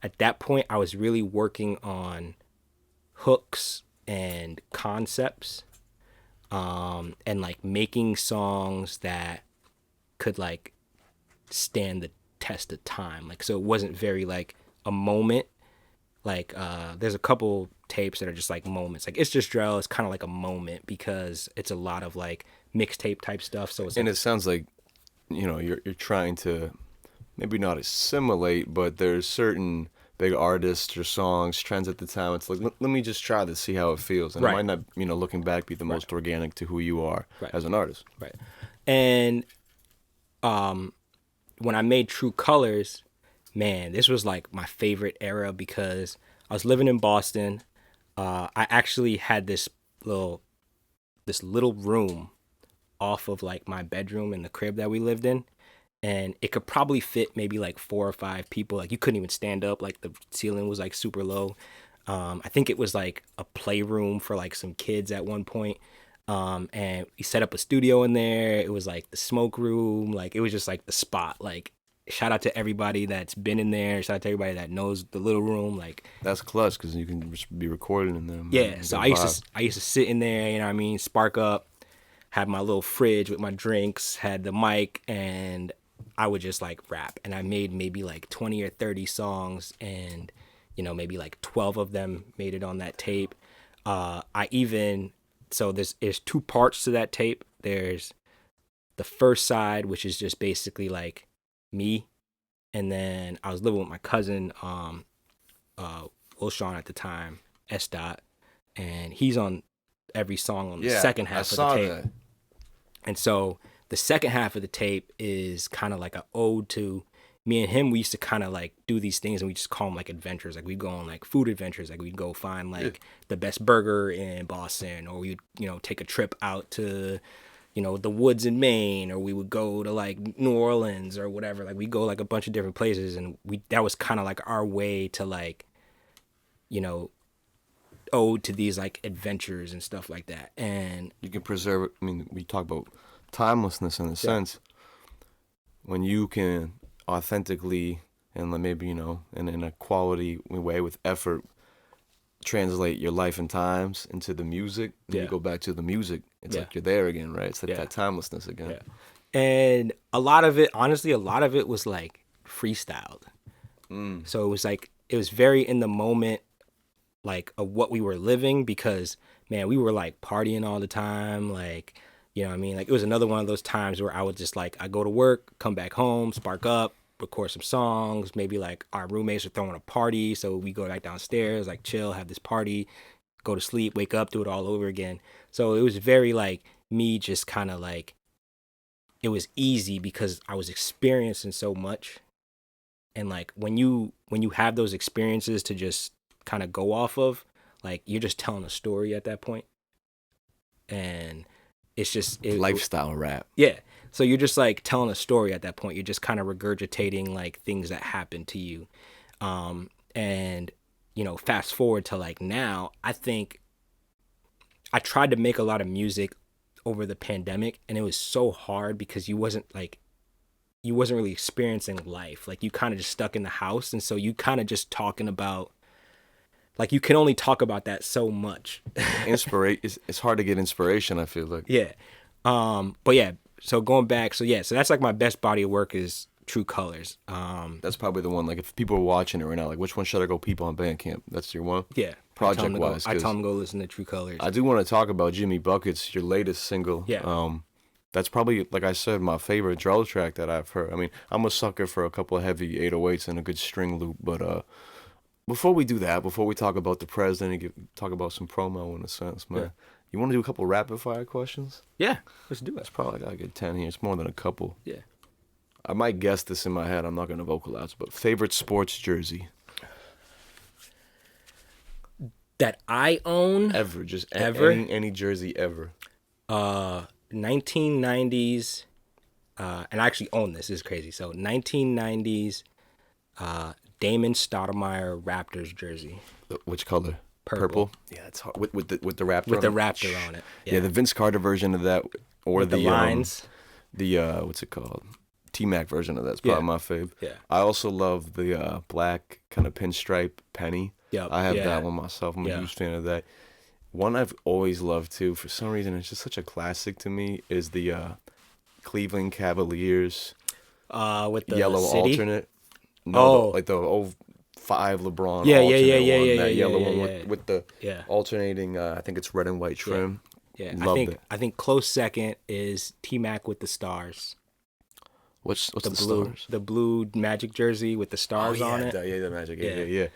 At that point, I was really working on hooks and concepts, and like making songs that could like stand the test of time. Like, so it wasn't very like a moment. Like, there's a couple tapes that are just like moments. Like, It's Just Drell is kind of like a moment because it's a lot of like mixtape type stuff. So it's And like, it sounds like, you know, you're trying to maybe not assimilate, but there's certain big artists or songs, trends at the time. It's like, let me just try this, see how it feels. And Right. it might not, you know, looking back, be the most organic to who you are as an artist. Right. And when I made True Colors, man, this was like my favorite era because I was living in Boston. I actually had this little room off of like my bedroom in the crib that we lived in, and it could probably fit maybe like 4 or 5 people. Like, you couldn't even stand up. Like, the ceiling was like super low. I think it was like a playroom for like some kids at one point. And we set up a studio in there. It was like the smoke room. Like, it was just like the spot. Like, shout out to everybody that's been in there. Shout out to everybody that knows the little room. Like, That's clutch because you can just be recording in there. Man. yeah. So Good vibe. I used to sit in there. You know what I mean? Spark up, had my little fridge with my drinks, had the mic, and I would just like rap. And I made maybe like 20 or 30 songs, and maybe like 12 of them made it on that tape. So there's two parts to that tape. There's the first side, which is just basically like me, and then I was living with my cousin, Will Sean at the time, S. Dot, and he's on every song on the second half of the tape. That. And so the second half of the tape is kind of like an ode to me and him. We used to kind of like do these things, and we just call them like adventures. Like we'd go on like food adventures. Like we'd go find like the best burger in Boston, or we'd take a trip out to the woods in Maine, or we would go to like New Orleans or whatever. Like we go like a bunch of different places, and that was kind of like our way to like ode to these like adventures and stuff like that. And you can preserve it. I mean, we talk about timelessness in a sense. When you can authentically and maybe and in a quality way with effort translate your life and times into the music, then you go back to the music, it's like you're there again, right? It's like that timelessness again. And a lot of it was like freestyled. So it was very in the moment, like of what we were living, because man, we were like partying all the time, like what I mean? Like it was another one of those times where I would just like, I go to work, come back home, spark up, record some songs. Maybe like our roommates are throwing a party, so we go back downstairs, like chill, have this party, go to sleep, wake up, do it all over again. So it was very like me just kind of like, it was easy because I was experiencing so much. And like when you have those experiences to just kind of go off of, like you're just telling a story at that point. And it's just lifestyle rap. Yeah. So you're just like telling a story at that point. You're just kind of regurgitating like things that happened to you. And fast forward to like now, I think I tried to make a lot of music over the pandemic, and it was so hard because you wasn't really experiencing life. Like you kind of just stuck in the house. And so you kind of just talking about, like you can only talk about that so much. It's hard to get inspiration, I feel like. Yeah. But yeah, so going back, so that's like my best body of work is True Colors. That's probably the one, like if people are watching it right now, like which one should I go peep on Bandcamp? That's your one? Yeah. Project wise. I tell them to go listen to True Colors. I do want to talk about Jimmy Buckets, your latest single. Yeah. That's probably, like I said, my favorite Drell track that I've heard. I mean, I'm a sucker for a couple of heavy 808s and a good string loop, but before we do that, before we talk about the president and talk about some promo in a sense, man, you want to do a couple rapid fire questions? Yeah, let's do it. That's probably like a good 10 here. It's more than a couple. Yeah. I might guess this in my head. I'm not going to vocalize, but favorite sports jersey? That I own? Ever. Just ever? Any jersey ever. 1990s, and I actually own this. This is crazy. So 1990s, Damon Stoudemire Raptors jersey. Which color? Purple. Yeah, it's hard. With the Raptor. With the Raptor on it. Yeah, the Vince Carter version of that, or with the lines. The what's it called? T-Mac version of that's probably my fave. Yeah. I also love the black kind of pinstripe penny. Yeah. I have that one myself. I'm a huge fan of that. One I've always loved too, for some reason, it's just such a classic to me, is the Cleveland Cavaliers with the yellow city? Alternate. No, like the 05 LeBron alternate one, that yellow one with the alternating, I think it's red and white trim. Yeah, Loved I think close second is T-Mac with the stars. What's the blue stars? The blue Magic jersey with the stars on it. The Magic. Yeah.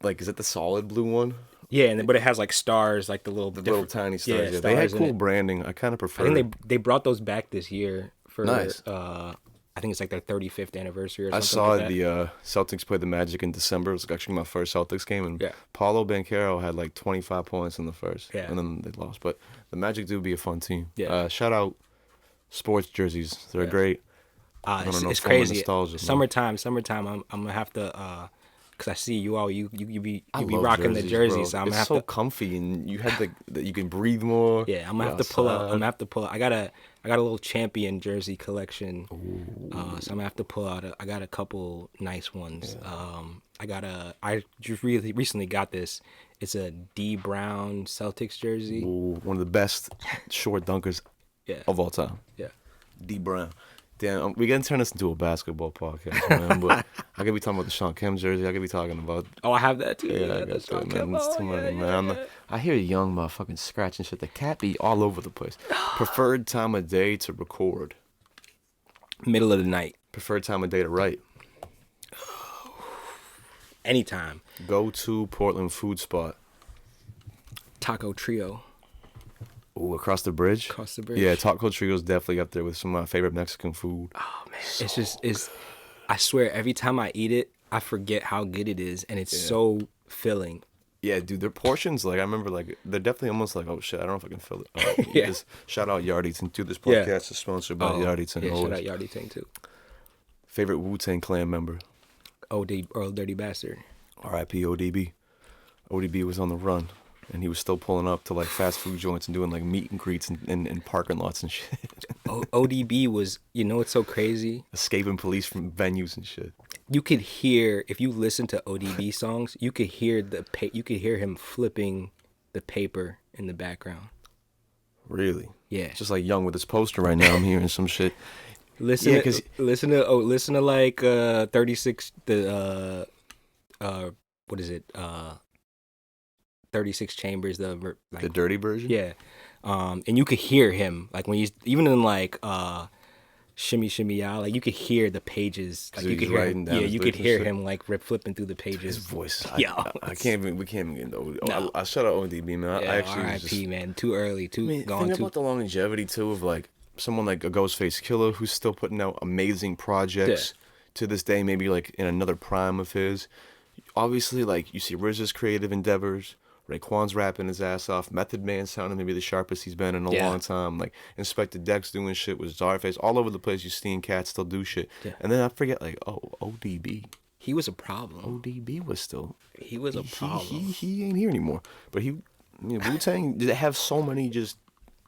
Like is it the solid blue one? Yeah, but it has like stars, like the little tiny stars. Yeah, they had cool branding. I kind of prefer. I think they brought those back this year for nice. I think it's like their 35th anniversary or something. I saw like that. the Celtics play the Magic in December. It was actually my first Celtics game, and Paulo Banchero had like 25 points in the first, and then they lost. But the Magic do be a fun team. Yeah. Shout out sports jerseys. They're great. It's crazy. Summertime. I'm gonna have to because I see you all you be I be love rocking the jersey, bro. so I'm it's gonna have so to. comfy, and you had you can breathe more. Yeah, I'm gonna You're have to pull out. I'm outside. gonna have to pull. I got a little champion jersey collection. Ooh. So I'm gonna have to pull out. I got a couple nice ones. Yeah. I just really recently got this. It's a D Brown Celtics jersey. Ooh, one of the best short dunkers Yeah, of all time. yeah. D Brown. Damn, we gotta turn this into a basketball podcast, man. But I could be talking about the Sean Kemp jersey. I could be talking about. Oh, I have that too. Yeah, I got that's that, not man. It's too many, man. I hear young motherfucking scratching shit. The cat be all over the place. Preferred time of day to record. Middle of the night. Preferred time of day to write. Anytime. Go to Portland food spot. Taco Trio. Ooh, across the bridge. Across the bridge. Yeah, Taco Trio's definitely up there with some of my favorite Mexican food. Oh man, it's. I swear, every time I eat it, I forget how good it is, and it's so filling. Yeah, dude, their portions, like, I remember, like, they're definitely almost like, oh, shit, I don't know if I can fill it. Yeah. Just shout out Yarditon, too. This podcast is sponsored by Yarditon. Yeah, shout always. out Yarditon, too. Favorite Wu-Tang Clan member? OD, Earl Dirty Bastard. R.I.P. ODB. ODB was on the run, and he was still pulling up to, like, fast food joints and doing, like, meet and greets in parking lots and shit. ODB was, you know what's so crazy? Escaping police from venues and shit. You could hear, if you listen to ODB songs, you could hear you could hear him flipping the paper in the background. Really? Yeah. Just like Young with his poster right now. I'm hearing some shit. Listen to like 36 what is it? 36 Chambers, the dirty version? Yeah. And you could hear him like when he's even in like Shimmy Shimmy Ya, like you could hear the pages, like So you could he's hear writing down his you could lyrics and hear shit? him like flipping through the pages. His voice. Yeah. I can't even, we can't even get into OD. No. I shout out ODB, man. Yeah, I actually was R.I.P. just, man, too early, think gone too. about the longevity, too, of like someone like a Ghostface Killer who's still putting out amazing projects to this day, maybe like in another prime of his. Obviously, like you see RZA's creative endeavors. Raekwon's rapping his ass off. Method Man sounding maybe the sharpest he's been in a long time. Like Inspector Dex doing shit with Czarface. All over the place, you seeing cats still do shit. Yeah. And then I forget, like, ODB. He was a problem. ODB was still. He was a problem. He ain't here anymore. But Wu-Tang have so many just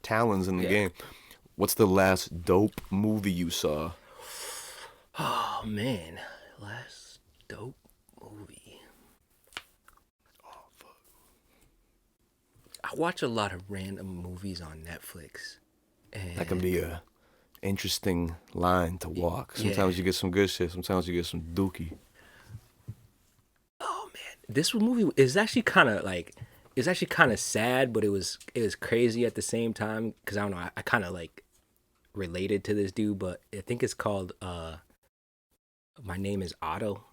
talents in the game. What's the last dope movie you saw? Oh man, last dope movie. I watch a lot of random movies on Netflix. And That can be a interesting line to walk. Sometimes you get some good shit. Sometimes you get some dookie. oh man, this movie is actually kind of like sad, but it was crazy at the same time because I don't know. I kind of like related to this dude, but I think it's called My Name Is Otto.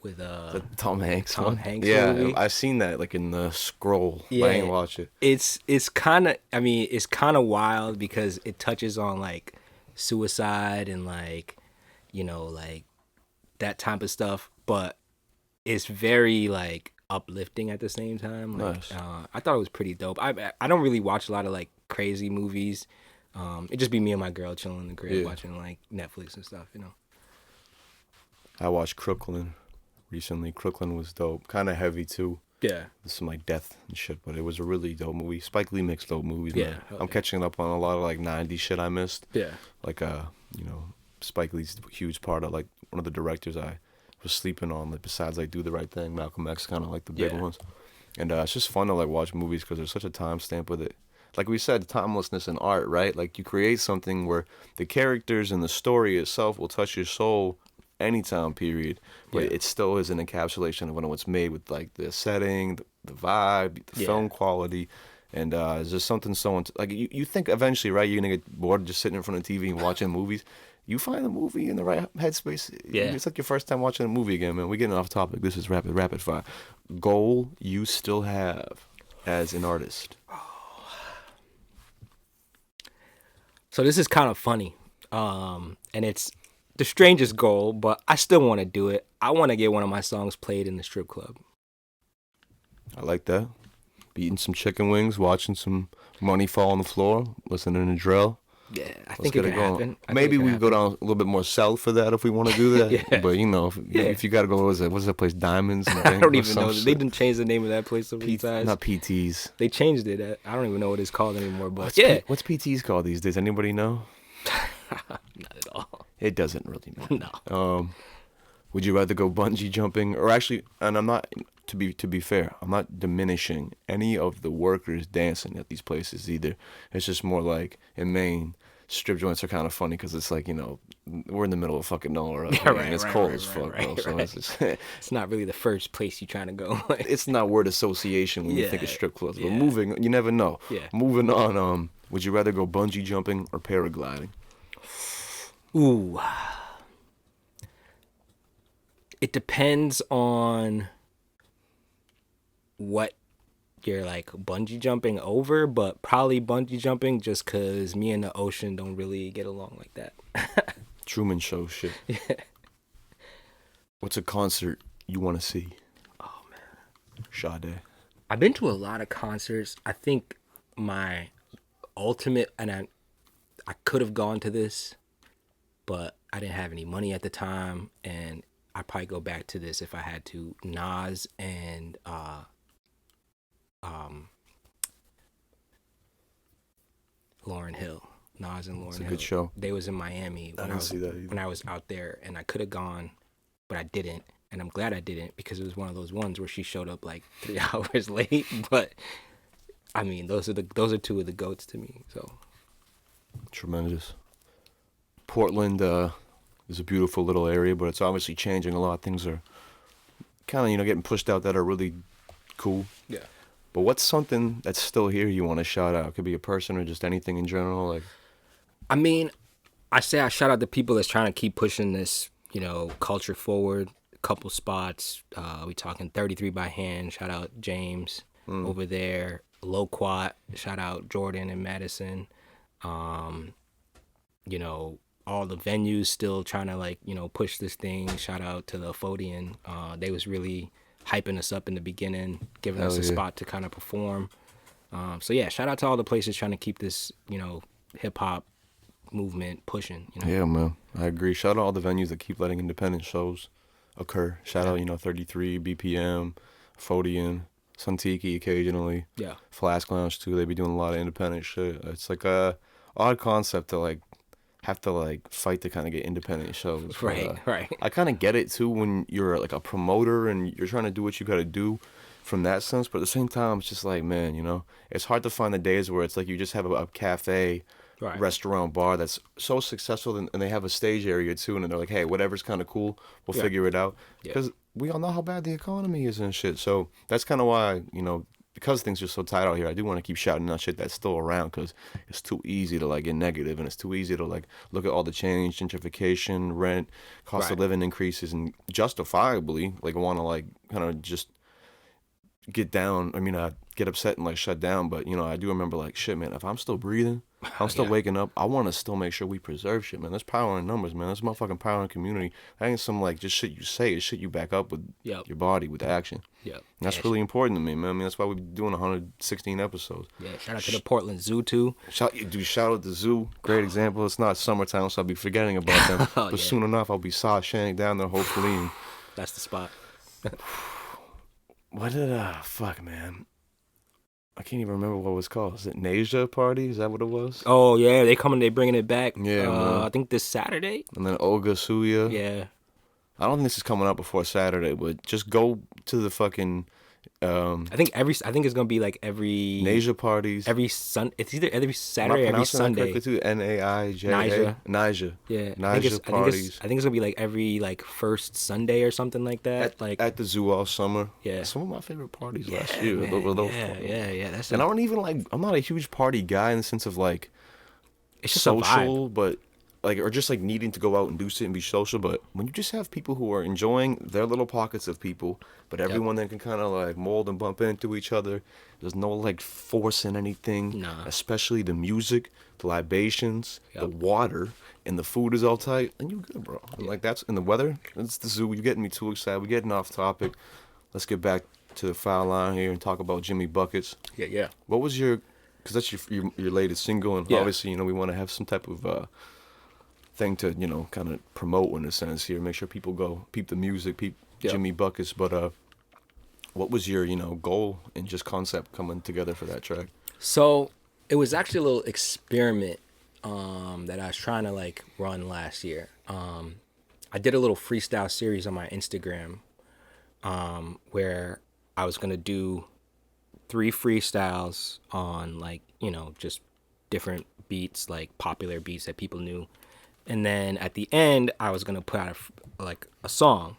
With The Tom Hanks one? Hanks yeah, movie. I've seen that like in the scroll. Yeah, I ain't watch it. It's kind of, I mean, it's kind of wild because it touches on like suicide and like, you know, like that type of stuff, but it's very like uplifting at the same time. Like, Nice. I thought it was pretty dope. I don't really watch a lot of like crazy movies. It just be me and my girl chilling in the crib watching like Netflix and stuff, you know. I watched Crooklyn recently. Crooklyn was dope. Kind of heavy too. Yeah. There's some like death and shit, but it was a really dope movie. Spike Lee makes dope movies, man. Yeah, I'm catching up on a lot of like 90s shit I missed. Yeah. Like Spike Lee's a huge part of like one of the directors I was sleeping on, like besides like Do the Right Thing, Malcolm X, kind of like the big ones. And it's just fun to like watch movies because there's such a timestamp with it. Like we said, timelessness in art, right? Like you create something where the characters and the story itself will touch your soul any time period, but it still is an encapsulation of when it was made with like the setting, the vibe, the film quality, and it's just something so like you think eventually, right? You're gonna get bored just sitting in front of the TV and watching movies. You find the movie in the right headspace. Yeah, it's like your first time watching a movie again, man. We're getting off topic. This is rapid fire. Goal you still have as an artist. So this is kind of funny, and it's the strangest goal, but I still want to do it. I want to get one of my songs played in the strip club. I like that. Be eating some chicken wings, watching some money fall on the floor, listening to Drell. Yeah, I Let's think get it it can going. happen. Maybe we go down a little bit more south for that if we want to do that. Yeah. But you know, if you got to go, what's that place? Diamonds. And I don't or even some know. shit. They didn't change the name of that place so many times. Not PTs. They changed it. I don't even know what it's called anymore. But What's PTs called these days? Anybody know? not at all. It doesn't really matter. No. Would you rather go bungee jumping, or actually? And I'm not to be fair. I'm not diminishing any of the workers dancing at these places either. It's just more like in Maine, strip joints are kind of funny because it's like, you know, we're in the middle of fucking nowhere up here, and it's cold as fuck, bro. So it's just, it's not really the first place you're trying to go. it's not word association when you think of strip clubs. But moving, you never know. Yeah. Moving on. Would you rather go bungee jumping or paragliding? Ooh. It depends on what you're like bungee jumping over, but probably bungee jumping just because me and the ocean don't really get along like that. Truman Show shit. Yeah. What's a concert you want to see? Oh, man. Sade. I've been to a lot of concerts. I think my ultimate, and I could have gone to this, but I didn't have any money at the time, and I'd probably go back to this if I had to. Nas and Lauryn Hill. Nas and Lauryn Hill. It's a good show. They was in Miami when I was out there, and I could have gone, but I didn't. And I'm glad I didn't, because it was one of those ones where she showed up like 3 hours late. But I mean, those are two of the goats to me. So Tremendous. Portland is a beautiful little area, but it's obviously changing a lot. Things are kind of, you know, getting pushed out that are really cool. yeah. But what's something that's still here you want to shout out? It could be a person or just anything in general. Like, I mean, I shout out the people that's trying to keep pushing this, you know, culture forward. A couple spots. We talking 33 by Hand. Shout out James over there. Low Quat. Shout out Jordan and Madison. You know, all the venues still trying to, like, you know, push this thing. Shout out to the Fodian. They was really hyping us up in the beginning, giving us a spot to kind of perform. So yeah, shout out to all the places trying to keep this, you know, hip hop movement pushing. You know? yeah, man, I agree. Shout out all the venues that keep letting independent shows occur. Shout out, you know, 33, BPM, Fodian, Suntiki occasionally. Yeah. Flask Lounge too. They be doing a lot of independent shit. It's like a odd concept to like have to like fight to kind of get independent shows. But, Right. I kind of get it too when you're like a promoter and you're trying to do what you got to do from that sense. But at the same time, it's just like, man, you know, it's hard to find the days where it's like you just have a cafe, restaurant, bar that's so successful and they have a stage area too. And they're like, hey, whatever's kind of cool, we'll figure it out. Because we all know how bad the economy is and shit. So that's kind of why, you know, because things are so tight out here, I do want to keep shouting out shit that's still around, because it's too easy to like get negative, and it's too easy to like look at all the change, gentrification, rent, cost of living increases, and justifiably like want to like kind of just get down. I mean, I get upset and like shut down, but you know, I do remember like, shit, man, if I'm still breathing, I'm still waking up, I want to still make sure we preserve shit, man. There's power in numbers, man. There's motherfucking power in community. That ain't some like just shit you say. It's shit you back up with your body, with action. That's really important to me, man. I mean, that's why we're doing 116 episodes. Yeah, shout out to the Portland Zoo too. Shout out the zoo. Great example. It's not summertime, so I'll be forgetting about them. But soon enough, I'll be sashaying down there, hopefully. And that's the spot. what did fuck, man? I can't even remember what it was called. Is it Nasia Party? Is that what it was? Oh yeah, they bringing it back. Yeah, man. I think this Saturday. And then Olga Suya. Yeah. I don't think this is coming out before Saturday, but just go to the fucking. I think it's gonna be like every Nasia parties. It's either every Saturday or every Sunday. Naija. Naija. Yeah. Naija parties. I think it's gonna be like every like first Sunday or something like that. At the zoo all summer. Yeah. Some of my favorite parties last year. Yeah. That's and I don't even like. I'm not a huge party guy in the sense of like. It's just social, but. Like, or just like needing to go out and do shit and be social, but when you just have people who are enjoying their little pockets of people, but everyone then can kind of like mold and bump into each other. There's no like forcing anything, especially the music, the libations, the water, and the food is all tight, and you good, bro. And like that's in the weather. It's the zoo. You're getting me too excited. We're getting off topic. Let's get back to the foul line here and talk about Jimmy Buckets. Yeah. What was your because that's your latest single, and obviously, you know, we want to have some type of thing to, you know, kind of promote in a sense here. Make sure people go peep the music, peep Jimmy Buckets. But what was your, you know, goal and just concept coming together for that track? So it was actually a little experiment that I was trying to like run last year. I did a little freestyle series on my Instagram where I was gonna do 3 freestyles on like, you know, just different beats, like popular beats that people knew, and then at the end I was gonna put out a song,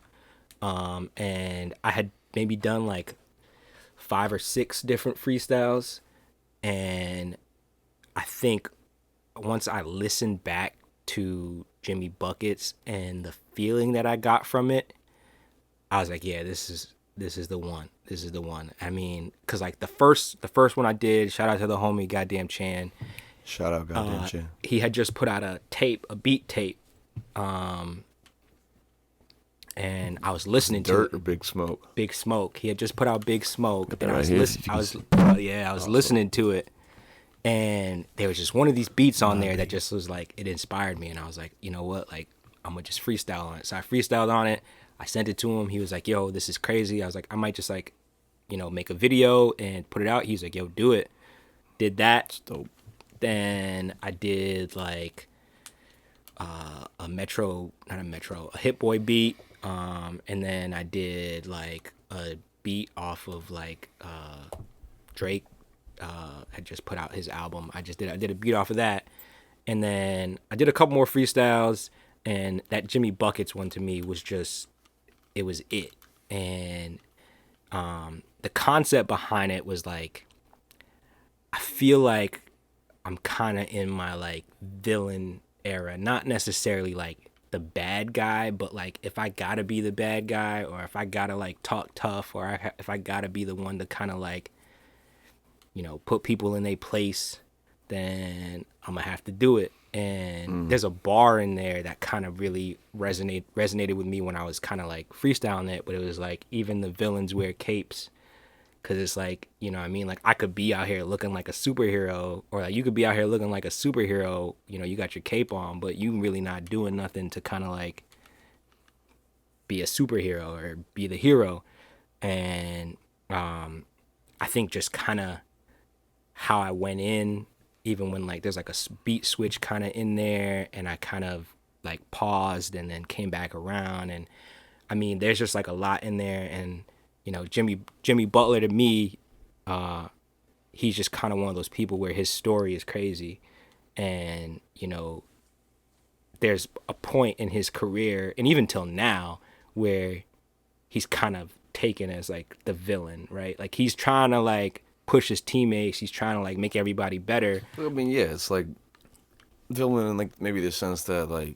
and I had maybe done like 5 or 6 different freestyles, and I think once I listened back to Jimmy Buckets and the feeling that I got from it, I was like, yeah, this is the one. This is the one. I mean, cause like the first one I did, shout out to the homie Goddamn Chan. Shout out Goddamn Chan. He had just put out a beat tape, and I was listening to Dirt or Big Smoke? Big Smoke. He had just put out Big Smoke, and I was listening to it, and there was just one of these beats on there that just was like, it inspired me, and I was like, you know what, like I'm gonna just freestyle on it. So I freestyled on it. I sent it to him. He was like, yo, this is crazy. I was like, I might just like, you know, make a video and put it out. He was like, yo, do it. Did that. That's dope. Then I did like a Hit Boy beat. And then I did like a beat off of like Drake had just put out his album. I did a beat off of that. And then I did a couple more freestyles, and that Jimmy Buckets one to me was just, it was it. And the concept behind it was like, I feel like I'm kind of in my like villain era, not necessarily like the bad guy, but like if I gotta be the bad guy, or if I gotta like talk tough, or if I gotta be the one to kind of like, you know, put people in their place, then I'm gonna have to do it. And there's a bar in there that kind of really resonated with me when I was kind of like freestyling it, but it was like, even the villains wear capes. Cause it's like, you know what I mean? Like I could be out here looking like a superhero, or like you could be out here looking like a superhero, you know, you got your cape on, but you really not doing nothing to kind of like be a superhero or be the hero. And I think just kind of how I went in, even when like there's like a beat switch kind of in there, and I kind of like paused and then came back around, and I mean there's just like a lot in there. And you know, Jimmy Butler to me, he's just kind of one of those people where his story is crazy, and you know, there's a point in his career and even till now where he's kind of taken as like the villain, right? Like he's trying to like push his teammates, he's trying to like make everybody better. I mean, yeah, it's like villain in like maybe the sense that like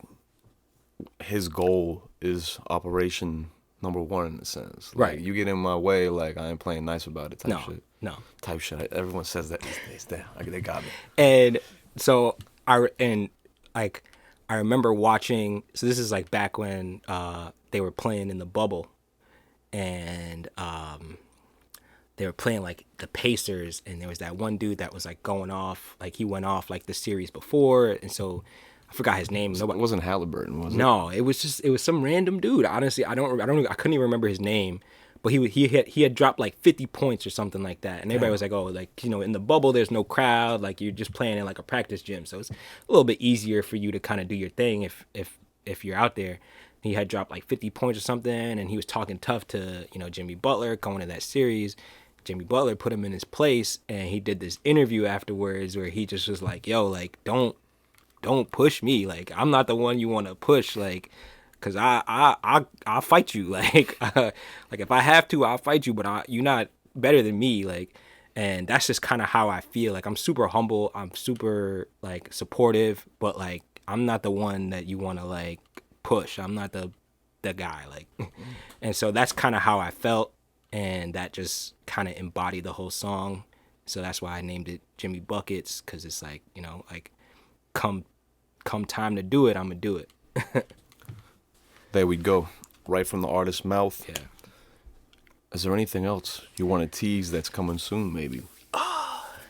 his goal is operation number 1 in a sense. Like, Right. You get in my way, like I ain't playing nice about it type shit. No. Type shit. Everyone says that these days. Damn, like, they got me. And so I remember watching, so this is like back when they were playing in the bubble, and they were playing like the Pacers, and there was that one dude that was like going off, like he went off like the series before, and so I forgot his name. It wasn't Halliburton, was it? No, it was some random dude. Honestly, I couldn't even remember his name, but he had dropped like 50 points or something like that, and everybody was like, oh, like, you know, in the bubble there's no crowd, like you're just playing in like a practice gym, so it's a little bit easier for you to kind of do your thing if you're out there. He had dropped like 50 points or something, and he was talking tough to, you know, Jimmy Butler going to that series. Jimmy Butler put him in his place, and he did this interview afterwards where he just was like, yo, like, don't push me. Like, I'm not the one you want to push, like, cause I'll fight you. Like, like if I have to, I'll fight you, but you're not better than me. Like, and that's just kind of how I feel. Like, I'm super humble. I'm super like supportive, but like, I'm not the one that you want to like push. I'm not the guy. Like, and so that's kind of how I felt. And that just kind of embodied the whole song. So that's why I named it Jimmy Buckets, because it's like, you know, like come time to do it, I'm going to do it. There we go. Right from the artist's mouth. Yeah. Is there anything else you want to tease that's coming soon, maybe?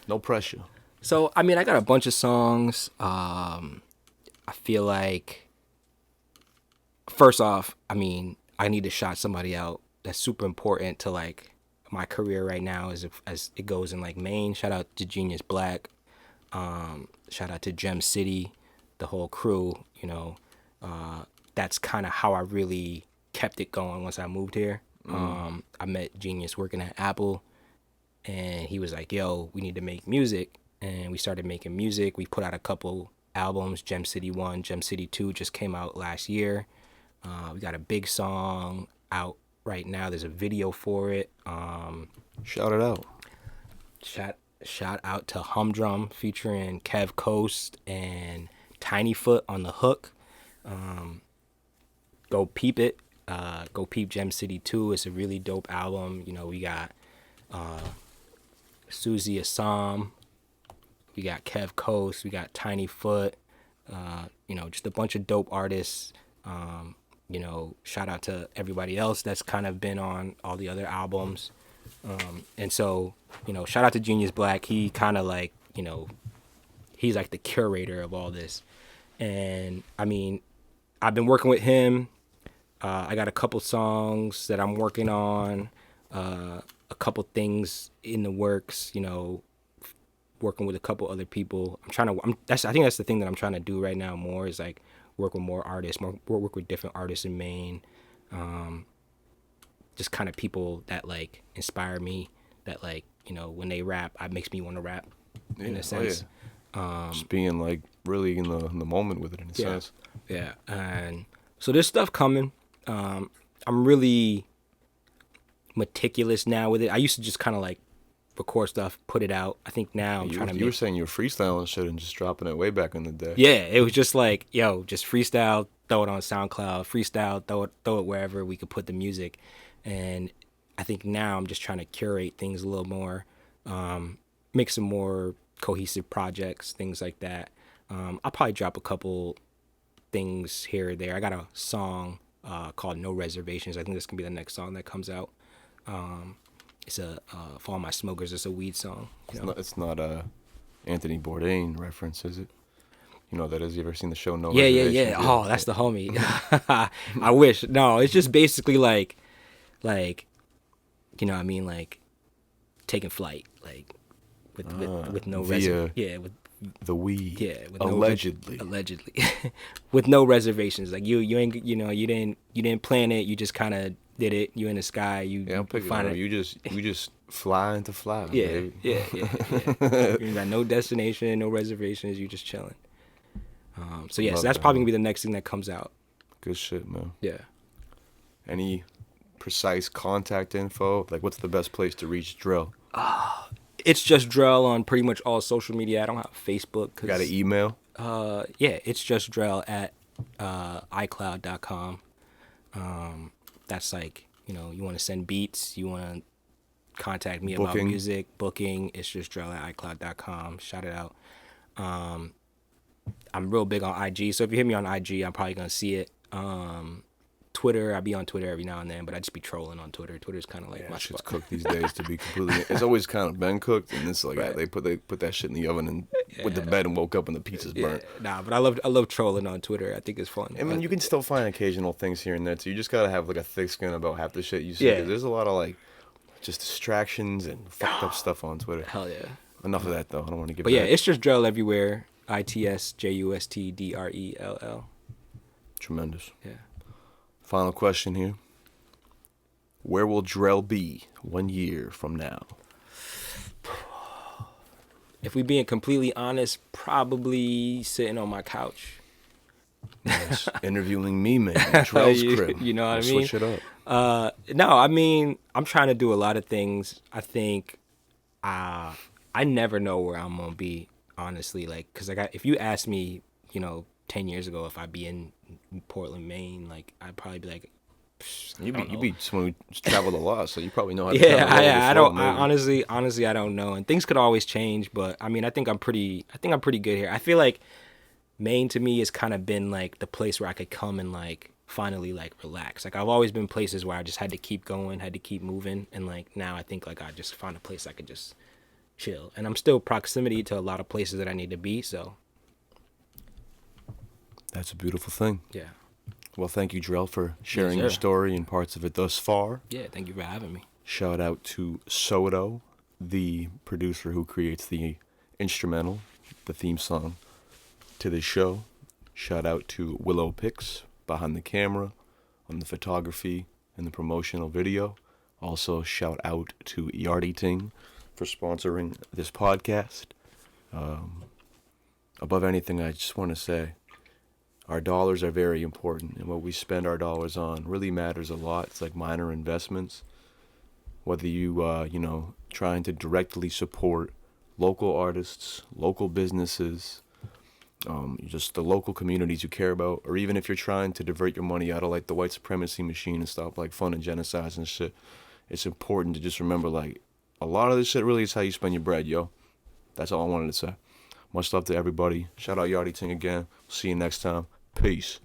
No pressure. So I mean, I got a bunch of songs. I feel like first off, I mean, I need to shout somebody out that's super important to like my career right now as it goes in like Maine. Shout out to Genius Black. Shout out to Gem City, the whole crew. You know, that's kind of how I really kept it going once I moved here. I met Genius working at Apple, and he was like, "Yo, we need to make music," and we started making music. We put out a couple albums. Gem City 1, Gem City 2 just came out last year. We got a big song out right now. There's a video for it. Shout it out. Shout out to Humdrum featuring Kev Coast and Tinyfoot on the hook. Go peep it. Go peep Gem City 2. It's a really dope album. You know, we got Susie Assam. We got Kev Coast. We got Tinyfoot. You know, just a bunch of dope artists. You know, shout out to everybody else that's kind of been on all the other albums. And so, you know, shout out to Genius Black. He kind of like, you know, he's like the curator of all this. And I mean, I've been working with him. I got a couple songs that I'm working on, a couple things in the works, you know, working with a couple other people. I think that's the thing that I'm trying to do right now more is like work with more artists, work with different artists in Maine. Just kind of people that like inspire me, that like, you know, when they rap, it makes me want to rap in a sense. Just being like really in the moment with it in a sense. Yeah. And so there's stuff coming. I'm really meticulous now with it. I used to just kind of like record stuff, put it out. I think now You were saying you were freestyling shit and just dropping it way back in the day. Yeah, it was just like, yo, just freestyle, throw it on SoundCloud, freestyle, throw it wherever we could put the music. And I think now I'm just trying to curate things a little more, make some more cohesive projects, things like that. I'll probably drop a couple things here or there. I got a song called No Reservations. I think this can be the next song that comes out. It's for all my smokers, it's a weed song. It's not a Anthony Bourdain reference, is it? You know that is. You ever seen the show No Yeah. Reservations? Oh, that's the homie. I wish. No, it's just basically like, you know what I mean? Like taking flight, like with no reservation. Yeah, with the weed. Yeah, with allegedly. Allegedly, with no reservations. Like you ain't, you know, you didn't plan it. You just kind of did it. You in the sky. I'm picking it up. You just flying to fly. Yeah, baby. yeah. You got no destination, no reservations. You just chilling. So that's probably gonna be the next thing that comes out. Good shit, man. Yeah. Any precise contact info? Like, what's the best place to reach Drell? It's just Drell on pretty much all social media. I don't have Facebook. Got an email? Yeah, it's just Drell at iCloud.com. That's like, you know, you want to send beats, you want to contact me about music, booking. It's just Drell at iCloud.com. Shout it out. I'm real big on IG, so if you hit me on IG, I'm probably gonna see it. Twitter, I be on Twitter every now and then, but I just be trolling on Twitter. Twitter's kind of like my shit's spot. cooked these days to be completely. It's always kind of been cooked, and it's like Right. they put that shit in the oven and went to bed and woke up and the pizza's burnt. Nah, but I love trolling on Twitter. I think it's fun. I mean, you can still find occasional things here and there too. You just gotta have like a thick skin about half the shit you see. Yeah. 'Cause there's a lot of like just distractions and fucked up stuff on Twitter. Hell yeah. Enough of that though. I don't want to get. But yeah, it's just Drell everywhere. ITSJUSTDRELL. Tremendous. Yeah. Final question here. Where will Drell be 1 year from now? If we being completely honest, probably sitting on my couch. Yes. Interviewing me, man. Drell's crib. You know what I mean? Switch it up. No, I mean, I'm trying to do a lot of things. I think I never know where I'm going to be, honestly. Like, because if you asked me, you know, 10 years ago if I'd be in Portland, Maine, like, I'd probably be like, You'd be someone who traveled a lot, so you probably know how to I honestly I don't know, and things could always change, but I mean I think I'm pretty good here. I feel like Maine to me has kind of been like the place where I could come and like finally like relax. Like I've always been places where I just had to keep going, had to keep moving, and like now I think like I just found a place I could just chill. And I'm still proximity to a lot of places that I need to be. So That's a beautiful thing. yeah. Well, thank you, Drell, for sharing Yes, your sir. story and parts of it thus far. Yeah, thank you for having me. Shout out to Soto, the producer who creates the instrumental, the theme song to the show. Shout out to Willow Picks behind the camera on the photography and the promotional video. Also, shout out to Yardy Ting for sponsoring this podcast. Above anything, I just want to say our dollars are very important, and what we spend our dollars on really matters a lot. It's like minor investments. Whether you trying to directly support local artists, local businesses, just the local communities you care about, or even if you're trying to divert your money out of like the white supremacy machine and stop like funding genocides and shit, it's important to just remember like a lot of this shit really is how you spend your bread, yo. That's all I wanted to say. Much love to everybody. Shout out Yardy Ting again. See you next time. Peace.